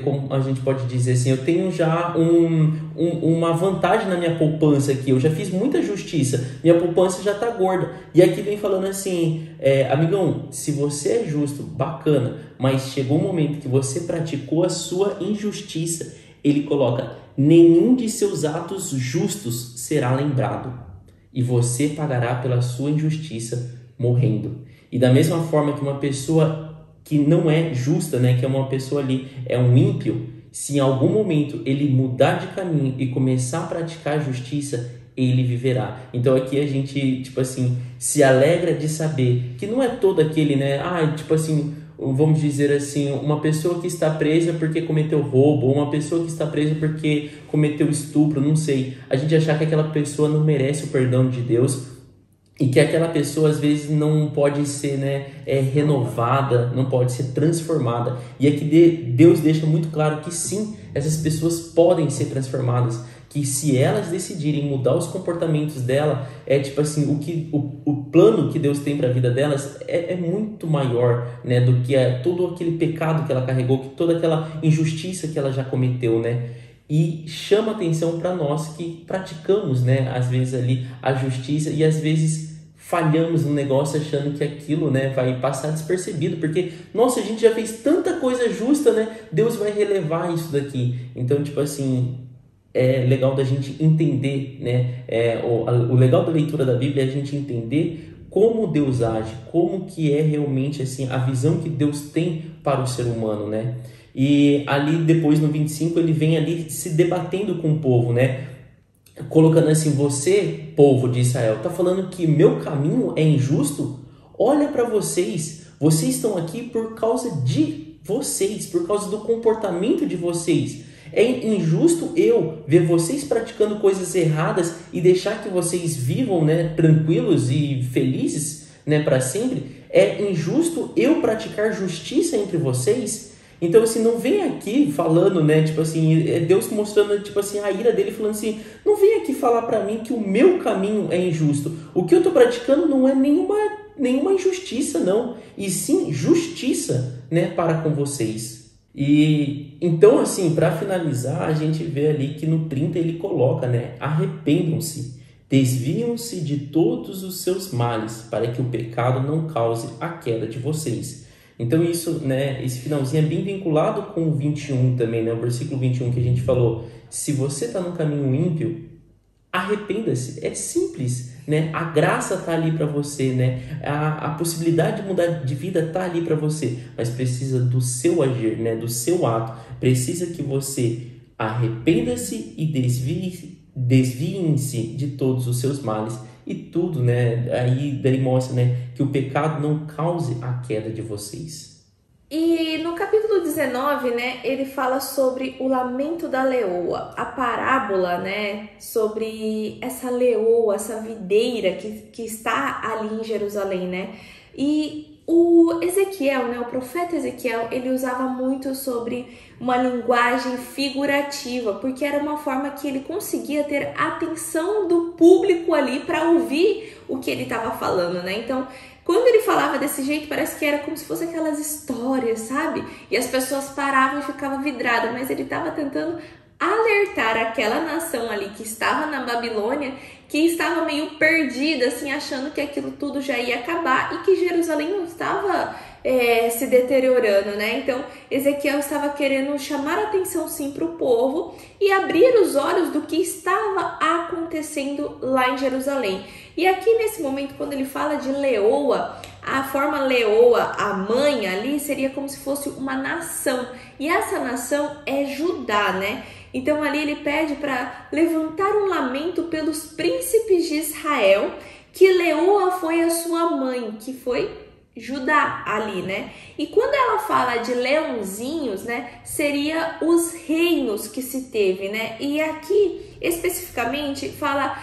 como a gente pode dizer assim, eu tenho já uma vantagem na minha poupança aqui, eu já fiz muita justiça, minha poupança já tá gorda. E aqui vem falando assim, amigão, se você é justo, bacana, mas chegou um momento que você praticou a sua injustiça, ele coloca, nenhum de seus atos justos será lembrado. E você pagará pela sua injustiça morrendo. E da mesma forma que uma pessoa que não é justa, né, que é uma pessoa ali, é um ímpio, se em algum momento ele mudar de caminho e começar a praticar a justiça, ele viverá. Então aqui a gente, tipo assim, se alegra de saber que não é todo aquele, né, tipo assim, vamos dizer assim, uma pessoa que está presa porque cometeu roubo, ou uma pessoa que está presa porque cometeu estupro, não sei. A gente achar que aquela pessoa não merece o perdão de Deus e que aquela pessoa às vezes não pode ser, né, renovada, não pode ser transformada. E aqui Deus deixa muito claro que sim, essas pessoas podem ser transformadas, que se elas decidirem mudar os comportamentos dela, tipo assim, o plano que Deus tem para a vida delas é muito maior, né, do que todo aquele pecado que ela carregou, que toda aquela injustiça que ela já cometeu, né? E chama atenção para nós que praticamos, né, às vezes ali a justiça e às vezes falhamos no negócio achando que aquilo, né, vai passar despercebido, porque, nossa, a gente já fez tanta coisa justa, né, Deus vai relevar isso daqui. Então, tipo assim, é legal da gente entender, né, o legal da leitura da Bíblia é a gente entender como Deus age, como que é realmente assim, a visão que Deus tem para o ser humano, né? E ali depois no 25 ele vem ali se debatendo com o povo, né? Colocando assim, você, povo de Israel, tá falando que meu caminho é injusto? Olha para vocês estão aqui por causa de vocês, por causa do comportamento de vocês. É injusto eu ver vocês praticando coisas erradas e deixar que vocês vivam, né, tranquilos e felizes, né, para sempre? É injusto eu praticar justiça entre vocês? Então, assim, não vem aqui falando, né, tipo assim, é Deus mostrando, tipo assim, a ira dele, falando assim, não vem aqui falar para mim que o meu caminho é injusto. O que eu tô praticando não é nenhuma injustiça, não, e sim justiça, né, para com vocês. E então, assim, para finalizar, a gente vê ali que no 30 ele coloca, né, arrependam-se, desviam-se de todos os seus males, para que o pecado não cause a queda de vocês. Então isso, né, esse finalzinho é bem vinculado com o 21 também, né, o versículo 21 que a gente falou. Se você está no caminho ímpio, arrependa-se. É simples, né? A graça está ali para você, né? A possibilidade de mudar de vida está ali para você, mas precisa do seu agir, né? Do seu ato. Precisa que você arrependa-se e desviem-se de todos os seus males e tudo, né? Aí daí mostra, né, que o pecado não cause a queda de vocês. E no capítulo 19, né, ele fala sobre o lamento da leoa, a parábola, né, sobre essa leoa, essa videira que está ali em Jerusalém, né, e o Ezequiel, né, o profeta Ezequiel, ele usava muito sobre uma linguagem figurativa, porque era uma forma que ele conseguia ter a atenção do público ali para ouvir o que ele estava falando, né, então quando ele falava desse jeito, parece que era como se fosse aquelas histórias, sabe? E as pessoas paravam e ficavam vidradas, mas ele estava tentando alertar aquela nação ali que estava na Babilônia, que estava meio perdida, assim, achando que aquilo tudo já ia acabar e que Jerusalém não estava se deteriorando, né? Então, Ezequiel estava querendo chamar a atenção, sim, para o povo e abrir os olhos do que estava acontecendo lá em Jerusalém. E aqui, nesse momento, quando ele fala de leoa, a forma leoa, a mãe ali, seria como se fosse uma nação. E essa nação é Judá, né? Então, ali ele pede para levantar um lamento pelos príncipes de Israel, que leoa foi a sua mãe, que foi Judá ali, né? E quando ela fala de leãozinhos, né, seria os reinos que se teve, né? E aqui, especificamente, fala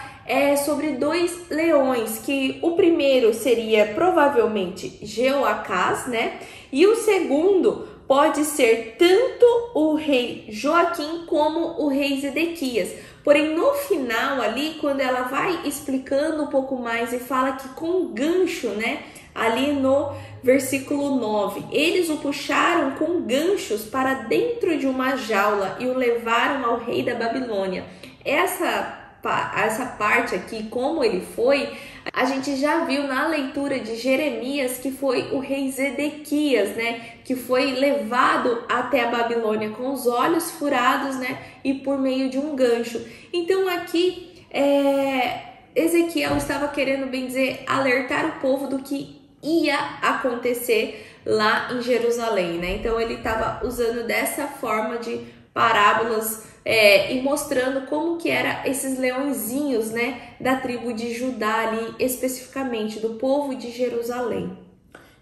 sobre dois leões, que o primeiro seria provavelmente Jeoacás, né? E o segundo pode ser tanto o rei Joaquim como o rei Zedequias. Porém, no final ali, quando ela vai explicando um pouco mais e fala que com gancho, né? Ali no versículo 9, eles o puxaram com ganchos para dentro de uma jaula e o levaram ao rei da Babilônia. Essa parte aqui, como ele foi, a gente já viu na leitura de Jeremias que foi o rei Zedequias, né, que foi levado até a Babilônia com os olhos furados, né, e por meio de um gancho. Então aqui Ezequiel estava querendo, bem dizer, alertar o povo do que ia acontecer lá em Jerusalém, né? Então ele estava usando dessa forma de parábolas e mostrando como que era esses leõezinhos, né, da tribo de Judá ali, especificamente do povo de Jerusalém.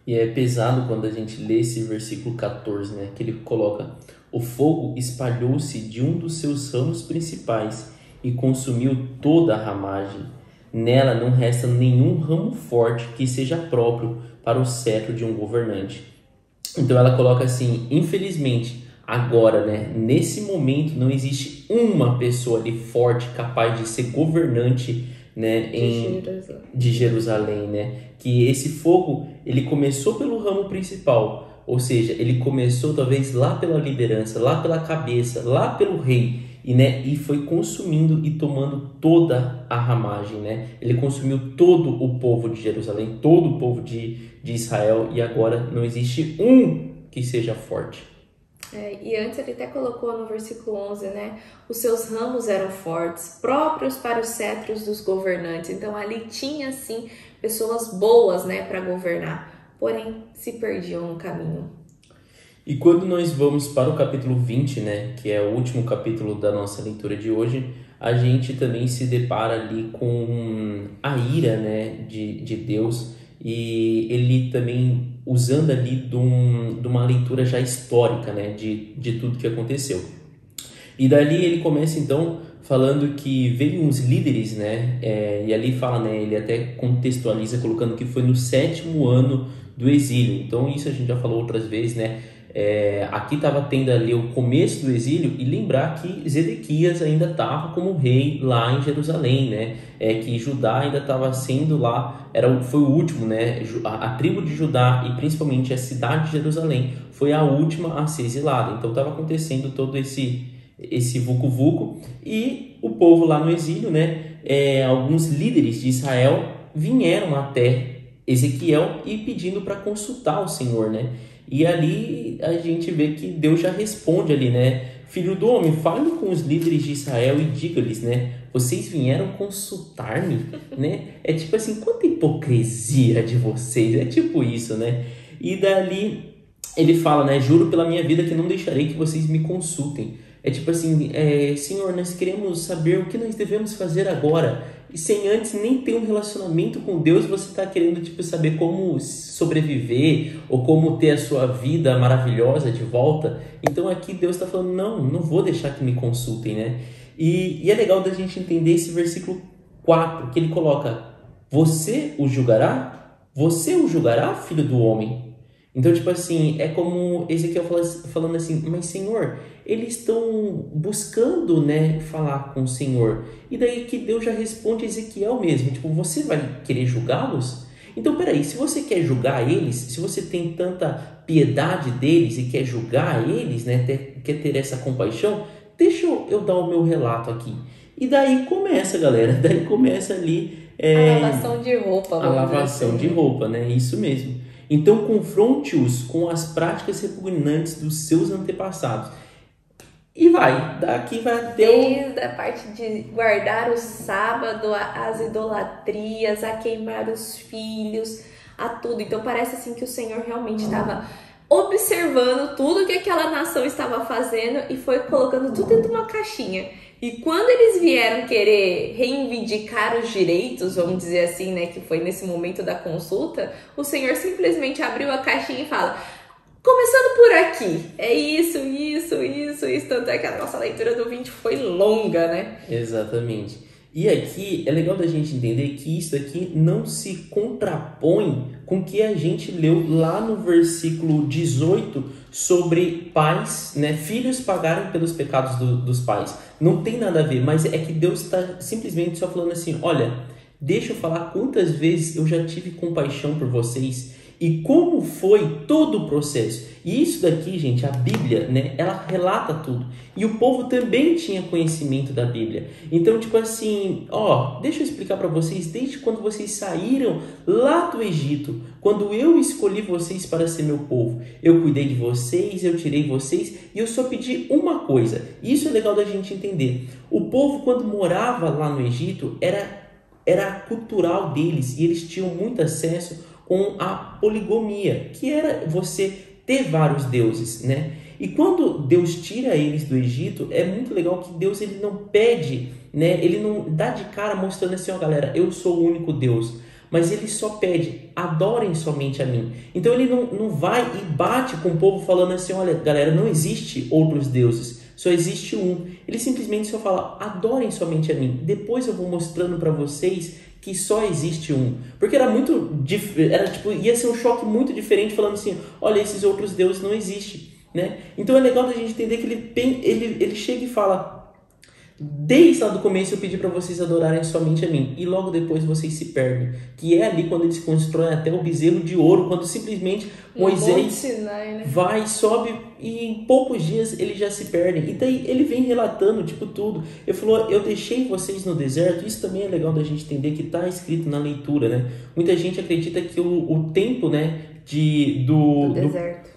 E é pesado quando a gente lê esse versículo 14, né, que ele coloca: o fogo espalhou-se de um dos seus ramos principais e consumiu toda a ramagem. Nela não resta nenhum ramo forte que seja próprio para o cetro de um governante. Então ela coloca assim: infelizmente, agora, né, nesse momento, não existe uma pessoa ali forte capaz de ser governante, né, de Jerusalém, né? Que esse fogo, ele começou pelo ramo principal, ou seja, ele começou talvez lá pela liderança, lá pela cabeça, lá pelo rei, e foi consumindo e tomando toda a ramagem, né? Ele consumiu todo o povo de Jerusalém, todo o povo de Israel, e agora não existe um que seja forte. E antes ele até colocou no versículo 11, né? Os seus ramos eram fortes, próprios para os cetros dos governantes. Então ali tinha, sim, pessoas boas, né, para governar, porém se perdiam no caminho. E quando nós vamos para o capítulo 20, né, que é o último capítulo da nossa leitura de hoje, a gente também se depara ali com a ira, né, de Deus, e ele também usando ali de uma leitura já histórica, né, de tudo que aconteceu. E dali ele começa então falando que veio uns líderes, né? E ali fala, né? Ele até contextualiza colocando que foi no 7º ano do exílio. Então isso a gente já falou outras vezes, né? Aqui estava tendo ali o começo do exílio, e lembrar que Zedequias ainda estava como rei lá em Jerusalém, né? Que Judá ainda estava sendo lá, foi o último, né? A tribo de Judá e principalmente a cidade de Jerusalém foi a última a ser exilada. Então estava acontecendo todo esse vucu-vucu, e o povo lá no exílio, né? Alguns líderes de Israel vieram até Ezequiel e pedindo para consultar o Senhor, né? E ali a gente vê que Deus já responde ali, né? Filho do homem, fale com os líderes de Israel e diga-lhes, né? Vocês vieram consultar-me, né? É tipo assim, quanta hipocrisia de vocês, é tipo isso, né? E dali ele fala, né? Juro pela minha vida que não deixarei que vocês me consultem. É tipo assim, Senhor, nós queremos saber o que nós devemos fazer agora. E sem antes nem ter um relacionamento com Deus, você está querendo tipo, saber como sobreviver ou como ter a sua vida maravilhosa de volta. Então aqui Deus está falando, não vou deixar que me consultem, né? E é legal da gente entender esse versículo 4, que ele coloca, você o julgará? Você o julgará, filho do homem? Então, tipo assim, é como Ezequiel falando assim, mas Senhor, eles estão buscando, né, falar com o Senhor. E daí que Deus já responde a Ezequiel mesmo, tipo, você vai querer julgá-los? Então, peraí, se você quer julgar eles, se você tem tanta piedade deles e quer julgar eles, né, quer ter essa compaixão, deixa eu dar o meu relato aqui. E daí começa, galera, daí começa ali... a lavação de roupa. A lavação de roupa, né, isso mesmo. Então, confronte-os com as práticas repugnantes dos seus antepassados. E daqui vai até desde a parte de guardar o sábado, as idolatrias, a queimar os filhos, a tudo. Então, parece assim que o Senhor realmente estava observando tudo que aquela nação estava fazendo e foi colocando tudo dentro de uma caixinha. E quando eles vieram querer reivindicar os direitos, vamos dizer assim, né, que foi nesse momento da consulta, o Senhor simplesmente abriu a caixinha e fala, começando por aqui, é isso. Tanto é que a nossa leitura do 20 foi longa, né? Exatamente. E aqui é legal da gente entender que isso aqui não se contrapõe com o que a gente leu lá no versículo 18 sobre pais, né, filhos pagarem pelos pecados dos pais. Não tem nada a ver, mas é que Deus está simplesmente só falando assim, olha, deixa eu falar quantas vezes eu já tive compaixão por vocês e como foi todo o processo. E isso daqui, gente, a Bíblia, né, ela relata tudo. E o povo também tinha conhecimento da Bíblia. Então, tipo assim, deixa eu explicar para vocês, desde quando vocês saíram lá do Egito, quando eu escolhi vocês para ser meu povo, eu cuidei de vocês, eu tirei vocês e eu só pedi uma coisa. Isso é legal da gente entender. O povo, quando morava lá no Egito, era cultural deles e eles tinham muito acesso com a poligamia, que era você ter vários deuses, né? E quando Deus tira eles do Egito, é muito legal que Deus ele não pede, né? Ele não dá de cara mostrando assim, galera, eu sou o único Deus. Mas ele só pede, adorem somente a mim. Então ele não vai e bate com o povo falando assim, olha, galera, não existe outros deuses, só existe um. Ele simplesmente só fala, adorem somente a mim. Depois eu vou mostrando para vocês que só existe um. Porque ia ser um choque muito diferente falando assim, olha, esses outros deuses não existem, né? Então é legal da gente entender que ele chega e fala, desde lá do começo eu pedi para vocês adorarem somente a mim, e logo depois vocês se perdem, que é ali quando eles constroem até o bezerro de ouro, quando simplesmente Moisés Sinai, né? vai, sobe e em poucos dias eles já se perdem. E daí ele vem relatando tipo tudo. Ele falou, eu deixei vocês no deserto. Isso também é legal da gente entender que está escrito na leitura, né? Muita gente acredita que o tempo, né,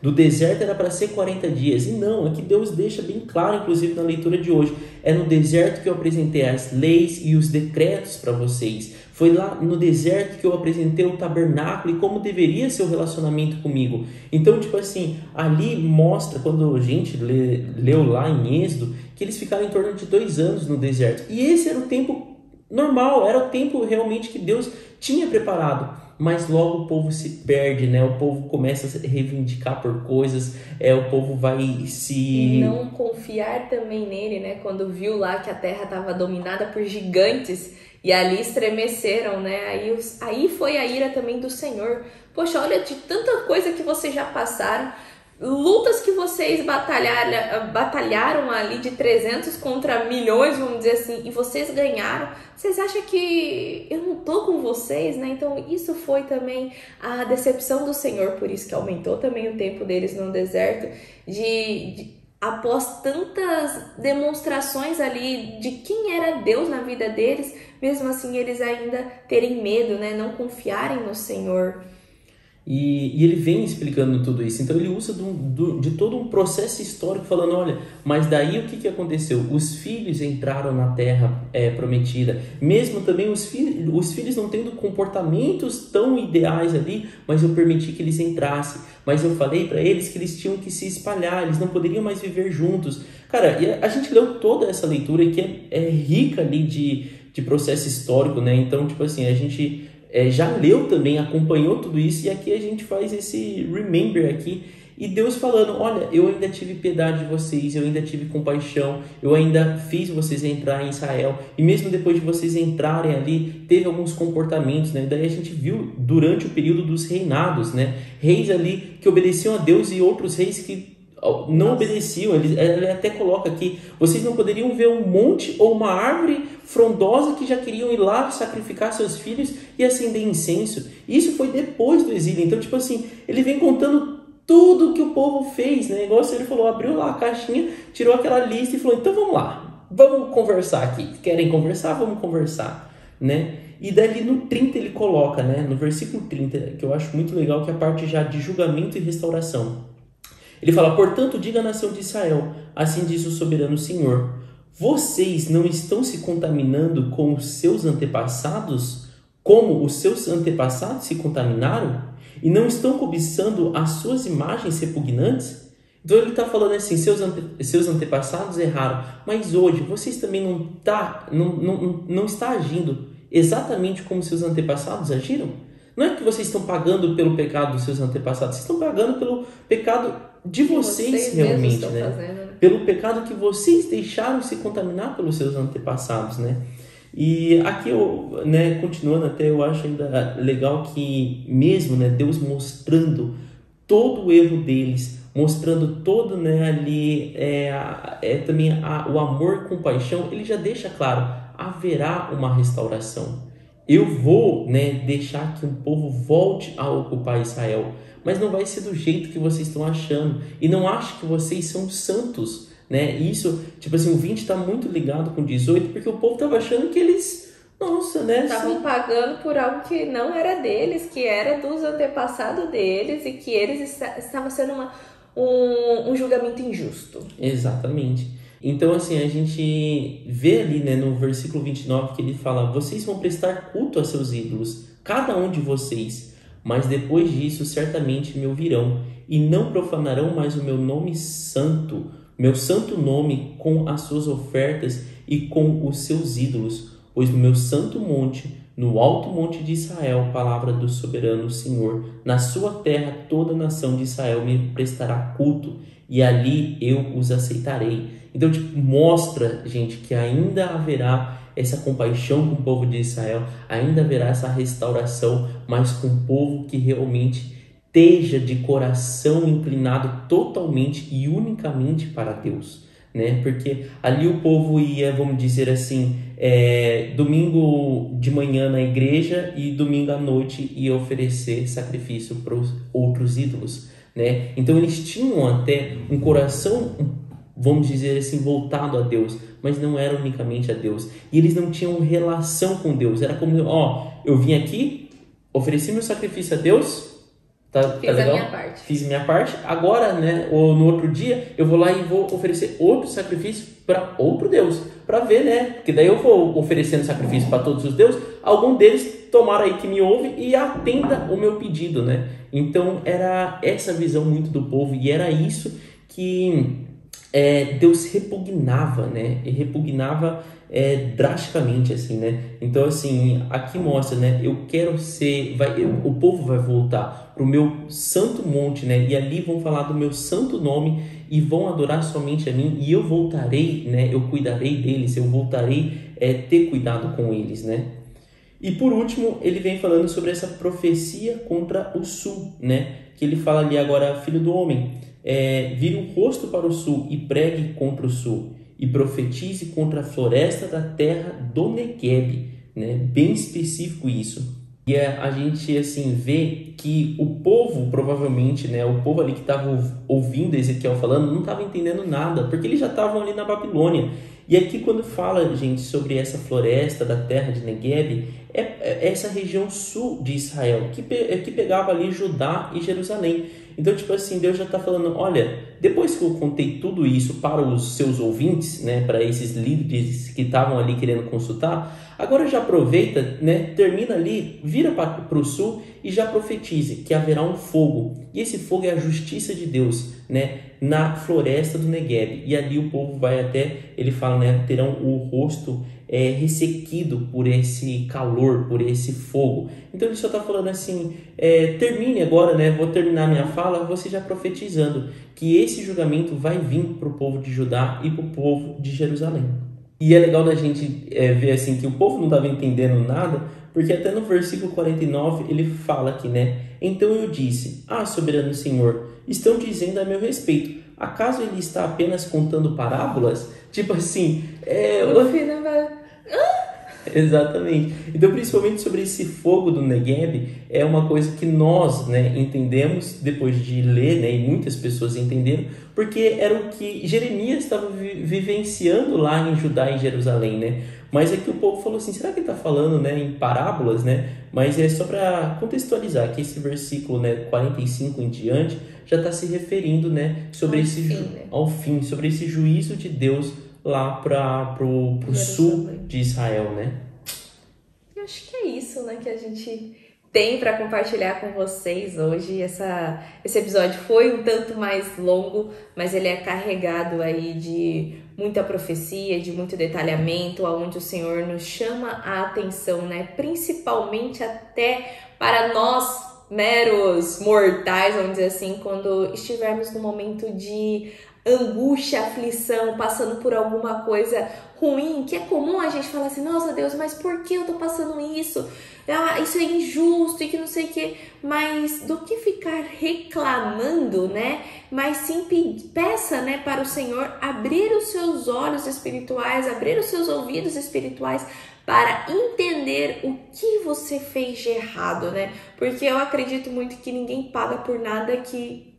do deserto era para ser 40 dias. E não, é que Deus deixa bem claro, inclusive na leitura de hoje. É no deserto que eu apresentei as leis e os decretos para vocês. Foi lá no deserto que eu apresentei o tabernáculo e como deveria ser o relacionamento comigo. Então, tipo assim, ali mostra, quando a gente leu lá em Êxodo, que eles ficaram em torno de 2 anos no deserto. E esse era o tempo normal, era o tempo realmente que Deus tinha preparado. Mas logo o povo se perde, né? O povo começa a se reivindicar por coisas, o povo vai se... Não confiar também nele, né? Quando viu lá que a terra estava dominada por gigantes e ali estremeceram, né? Aí foi a ira também do Senhor. Poxa, olha de tanta coisa que vocês já passaram, lutas que vocês batalharam ali de 300 contra milhões, vamos dizer assim, e vocês ganharam. Vocês acham que eu não tô com vocês, né? Então isso foi também a decepção do Senhor, por isso que aumentou também o tempo deles no deserto, após tantas demonstrações ali de quem era Deus na vida deles, mesmo assim eles ainda terem medo, né? Não confiarem no Senhor. E ele vem explicando tudo isso. Então ele usa de todo um processo histórico falando, olha, mas daí o que aconteceu? Os filhos entraram na terra prometida, mesmo também os filhos não tendo comportamentos tão ideais ali, mas eu permiti que eles entrassem. Mas eu falei para eles que eles tinham que se espalhar, eles não poderiam mais viver juntos. Cara, e a gente leu toda essa leitura que é rica ali de processo histórico, né? Então, tipo assim, a gente... já leu também, acompanhou tudo isso, e aqui a gente faz esse remember aqui, e Deus falando, olha, eu ainda tive piedade de vocês, eu ainda tive compaixão, eu ainda fiz vocês entrar em Israel, e mesmo depois de vocês entrarem ali, teve alguns comportamentos, né? Daí a gente viu durante o período dos reinados, né? Reis ali que obedeciam a Deus e outros reis que não obedeciam. Ele até coloca aqui, vocês não poderiam ver um monte ou uma árvore frondosa que já queriam ir lá sacrificar seus filhos e acender incenso. Isso foi depois do exílio. Então, tipo assim, ele vem contando tudo que o povo fez, né? Igual ele falou, abriu lá a caixinha, tirou aquela lista e falou, então vamos lá, vamos conversar aqui. Querem conversar? Vamos conversar, né? E dali no 30 ele coloca, né? No versículo 30, que eu acho muito legal, que é a parte já de julgamento e restauração. Ele fala, portanto, diga à nação de Israel, assim diz o soberano Senhor, vocês não estão se contaminando com os seus antepassados, como os seus antepassados se contaminaram? E não estão cobiçando as suas imagens repugnantes? Então ele está falando assim, seus antepassados erraram, mas hoje vocês também não está agindo exatamente como seus antepassados agiram? Não é que vocês estão pagando pelo pecado dos seus antepassados, vocês estão pagando pelo pecado de vocês realmente, né? Fazendo, né? Pelo pecado que vocês deixaram se contaminar pelos seus antepassados, né? E aqui, né, continuando até, eu acho ainda legal que mesmo, né, Deus mostrando todo o erro deles, mostrando todo, né, ali também o amor e compaixão, ele já deixa claro, haverá uma restauração. Eu vou, né, deixar que um povo volte a ocupar Israel, mas não vai ser do jeito que vocês estão achando. E não acho que vocês são santos, né? Isso, tipo assim, o 20 está muito ligado com o 18, porque o povo estava achando que eles, nossa, né? Estavam pagando por algo que não era deles, que era dos antepassados deles, e que eles estavam sendo um julgamento injusto. Exatamente. Então, assim, a gente vê ali, né, no versículo 29 que ele fala, vocês vão prestar culto a seus ídolos, cada um de vocês, mas depois disso certamente me ouvirão e não profanarão mais o meu nome santo, meu santo nome com as suas ofertas e com os seus ídolos, pois no meu santo monte, no alto monte de Israel, palavra do soberano Senhor, na sua terra toda a nação de Israel me prestará culto e ali eu os aceitarei. Então, tipo, mostra, gente, que ainda haverá essa compaixão com o povo de Israel, ainda haverá essa restauração, mas com um povo que realmente esteja de coração inclinado totalmente e unicamente para Deus, né? Porque ali o povo ia, vamos dizer assim, domingo de manhã na igreja e domingo à noite ia oferecer sacrifício para os outros ídolos, né? Então eles tinham até um coração, vamos dizer assim, voltado a Deus, mas não era unicamente a Deus. E eles não tinham relação com Deus. Era como, eu vim aqui, ofereci meu sacrifício a Deus, tá legal? Minha parte. Fiz a minha parte. Agora, né, ou no outro dia, eu vou lá e vou oferecer outro sacrifício para outro Deus, para ver, né? Porque daí eu vou oferecendo sacrifício para todos os deuses, algum deles tomara aí que me ouve e atenda o meu pedido, né? Então era essa visão muito do povo e era isso que Deus repugnava, né? E repugnava drasticamente, assim, né? Então, assim, aqui mostra, né? Eu quero ser... o povo vai voltar para o meu santo monte, né? E ali vão falar do meu santo nome e vão adorar somente a mim. E eu voltarei, né? Eu cuidarei deles, eu voltarei ter cuidado com eles, né? E por último, ele vem falando sobre essa profecia contra o sul, né? Que ele fala ali agora, filho do homem, vire o rosto para o sul e pregue contra o sul, e profetize contra a floresta da terra do Negueb, né? Bem específico isso. E a gente assim vê que o povo, provavelmente, né, o povo ali que estava ouvindo Ezequiel falando, não estava entendendo nada, porque eles já estavam ali na Babilônia. E aqui quando fala, gente, sobre essa floresta da terra de Negueb, essa região sul de Israel, que pegava ali Judá e Jerusalém. Então, tipo assim, Deus já está falando, olha, depois que eu contei tudo isso para os seus ouvintes, né, para esses líderes que estavam ali querendo consultar, agora já aproveita, né, termina ali, vira para o sul e já profetize que haverá um fogo. E esse fogo é a justiça de Deus, né, na floresta do Negueb. E ali o povo vai até, ele fala, né, terão o rosto ressequido por esse calor, por esse fogo. Então ele só está falando assim, termine agora, né? Vou terminar minha fala, você já profetizando que esse julgamento vai vir para o povo de Judá e para o povo de Jerusalém. E é legal da gente ver assim que o povo não estava entendendo nada, porque até no versículo 49 ele fala aqui, né? Então eu disse, soberano Senhor, estão dizendo a meu respeito, acaso ele está apenas contando parábolas? Tipo assim, exatamente. Então, principalmente sobre esse fogo do Negueb, é uma coisa que nós, né, entendemos depois de ler, né, e muitas pessoas entenderam, porque era o que Jeremias estava vivenciando lá em Judá e Jerusalém, né? Mas é que o povo falou assim, será que ele está falando, né, em parábolas, né? Mas é só para contextualizar que esse versículo, né, 45 em diante, já está se referindo, né, sobre ao fim, sobre esse juízo de Deus lá para o sul de Israel, né? Eu acho que é isso, né, que a gente tem para compartilhar com vocês hoje. Esse episódio foi um tanto mais longo, mas ele é carregado aí de muita profecia, de muito detalhamento, onde o Senhor nos chama a atenção, né, principalmente até para nós meros mortais, vamos dizer assim, quando estivermos no momento de angústia, aflição, passando por alguma coisa ruim, que é comum a gente falar assim, nossa Deus, mas por que eu tô passando isso? Isso é injusto e que não sei o que, mas do que ficar reclamando, né? Mas sim peça, né, para o Senhor abrir os seus olhos espirituais, abrir os seus ouvidos espirituais para entender o que você fez de errado, né? Porque eu acredito muito que ninguém paga por nada que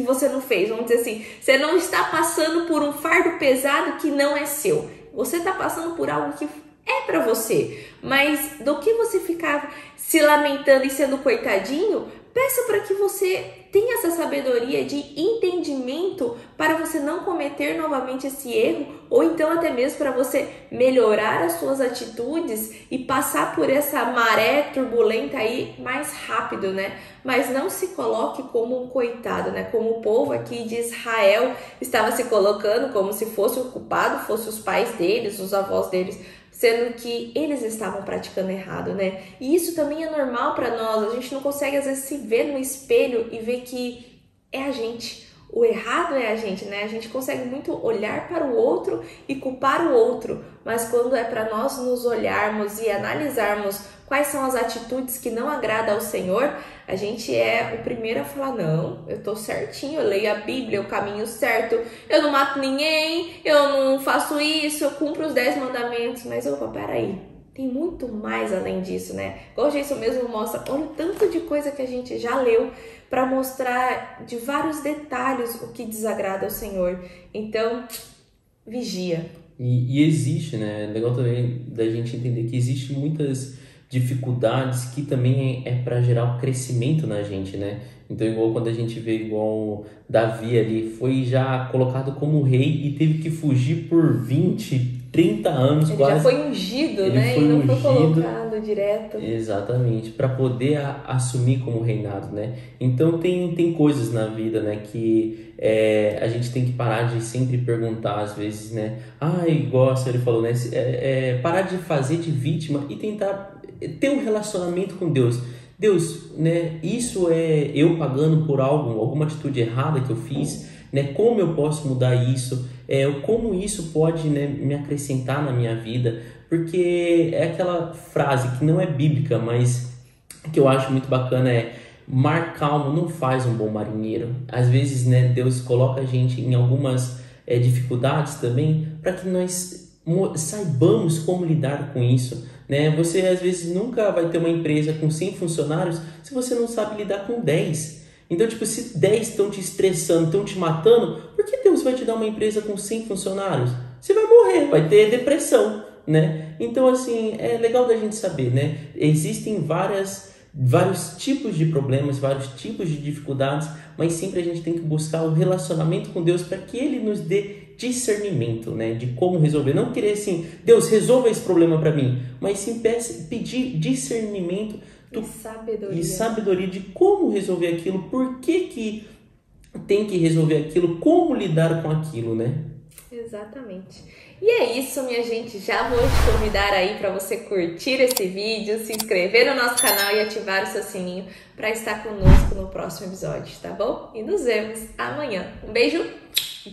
você não fez. Vamos dizer assim, você não está passando por um fardo pesado que não é seu. Você está passando por algo que é para você. Mas do que você ficar se lamentando e sendo coitadinho, peça para que você tenha essa sabedoria de entendimento para você não cometer novamente esse erro, ou então até mesmo para você melhorar as suas atitudes e passar por essa maré turbulenta aí mais rápido, né? Mas não se coloque como um coitado, né? Como o povo aqui de Israel estava se colocando como se fosse o culpado, fossem os pais deles, os avós deles, sendo que eles estavam praticando errado, né? E isso também é normal para nós. A gente não consegue às vezes se ver no espelho e ver que é a gente. O errado é a gente, né? A gente consegue muito olhar para o outro e culpar o outro, mas quando é para nós nos olharmos e analisarmos quais são as atitudes que não agradam ao Senhor, a gente é o primeiro a falar, não, eu tô certinho, eu leio a Bíblia, eu caminho certo, eu não mato ninguém, eu não faço isso, eu cumpro os 10 mandamentos, mas opa, peraí, tem muito mais além disso, né? Igual o Jason mesmo mostra, olha o tanto de coisa que a gente já leu para mostrar de vários detalhes o que desagrada ao Senhor. Então, vigia. E existe, né? É legal também da gente entender que existe muitas dificuldades que também é para gerar um crescimento na gente, né? Então, igual quando a gente vê igual Davi ali, foi já colocado como rei e teve que fugir por 20, 30 anos Ele quase. já foi ungido, Ele né? foi E não foi ungido. colocado direto. Exatamente, para poder assumir como reinado, né? Então tem coisas na vida, né, que a gente tem que parar de sempre perguntar às vezes, né? Igual a senhora falou, né? Parar de fazer de vítima e tentar ter um relacionamento com Deus. Deus, né? Isso é eu pagando por alguma atitude errada que eu fiz, né? Como eu posso mudar isso? Como isso pode, né, me acrescentar na minha vida? Porque é aquela frase que não é bíblica, mas que eu acho muito bacana mar calmo não faz um bom marinheiro. Às vezes, né, Deus coloca a gente em algumas dificuldades também para que nós saibamos como lidar com isso, né? Você às vezes nunca vai ter uma empresa com 100 funcionários se você não sabe lidar com 10. Então, tipo, se 10 estão te estressando, estão te matando, por que Deus vai te dar uma empresa com 100 funcionários? Você vai morrer, vai ter depressão, né? Então, assim, é legal da gente saber, né? Existem vários tipos de problemas, vários tipos de dificuldades, mas sempre a gente tem que buscar o relacionamento com Deus para que Ele nos dê discernimento, né? De como resolver. Não querer assim, Deus, resolva esse problema para mim, mas sim pedir discernimento e sabedoria de como resolver aquilo, por que tem que resolver aquilo, como lidar com aquilo, né? Exatamente. E é isso, minha gente. Já vou te convidar aí para você curtir esse vídeo, se inscrever no nosso canal e ativar o seu sininho para estar conosco no próximo episódio, tá bom? E nos vemos amanhã. Um beijo.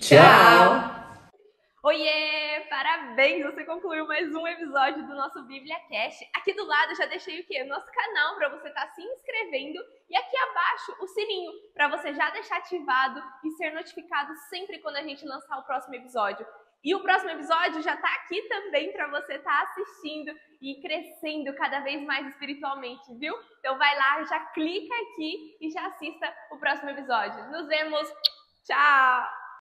Tchau! Oiê! Parabéns! Você concluiu mais um episódio do nosso Bíblia Cast. Aqui do lado eu já deixei o quê? Nosso canal para você estar se inscrevendo e aqui abaixo o sininho para você já deixar ativado e ser notificado sempre quando a gente lançar o próximo episódio. E o próximo episódio já tá aqui também para você estar assistindo e crescendo cada vez mais espiritualmente, viu? Então vai lá, já clica aqui e já assista o próximo episódio. Nos vemos! Tchau!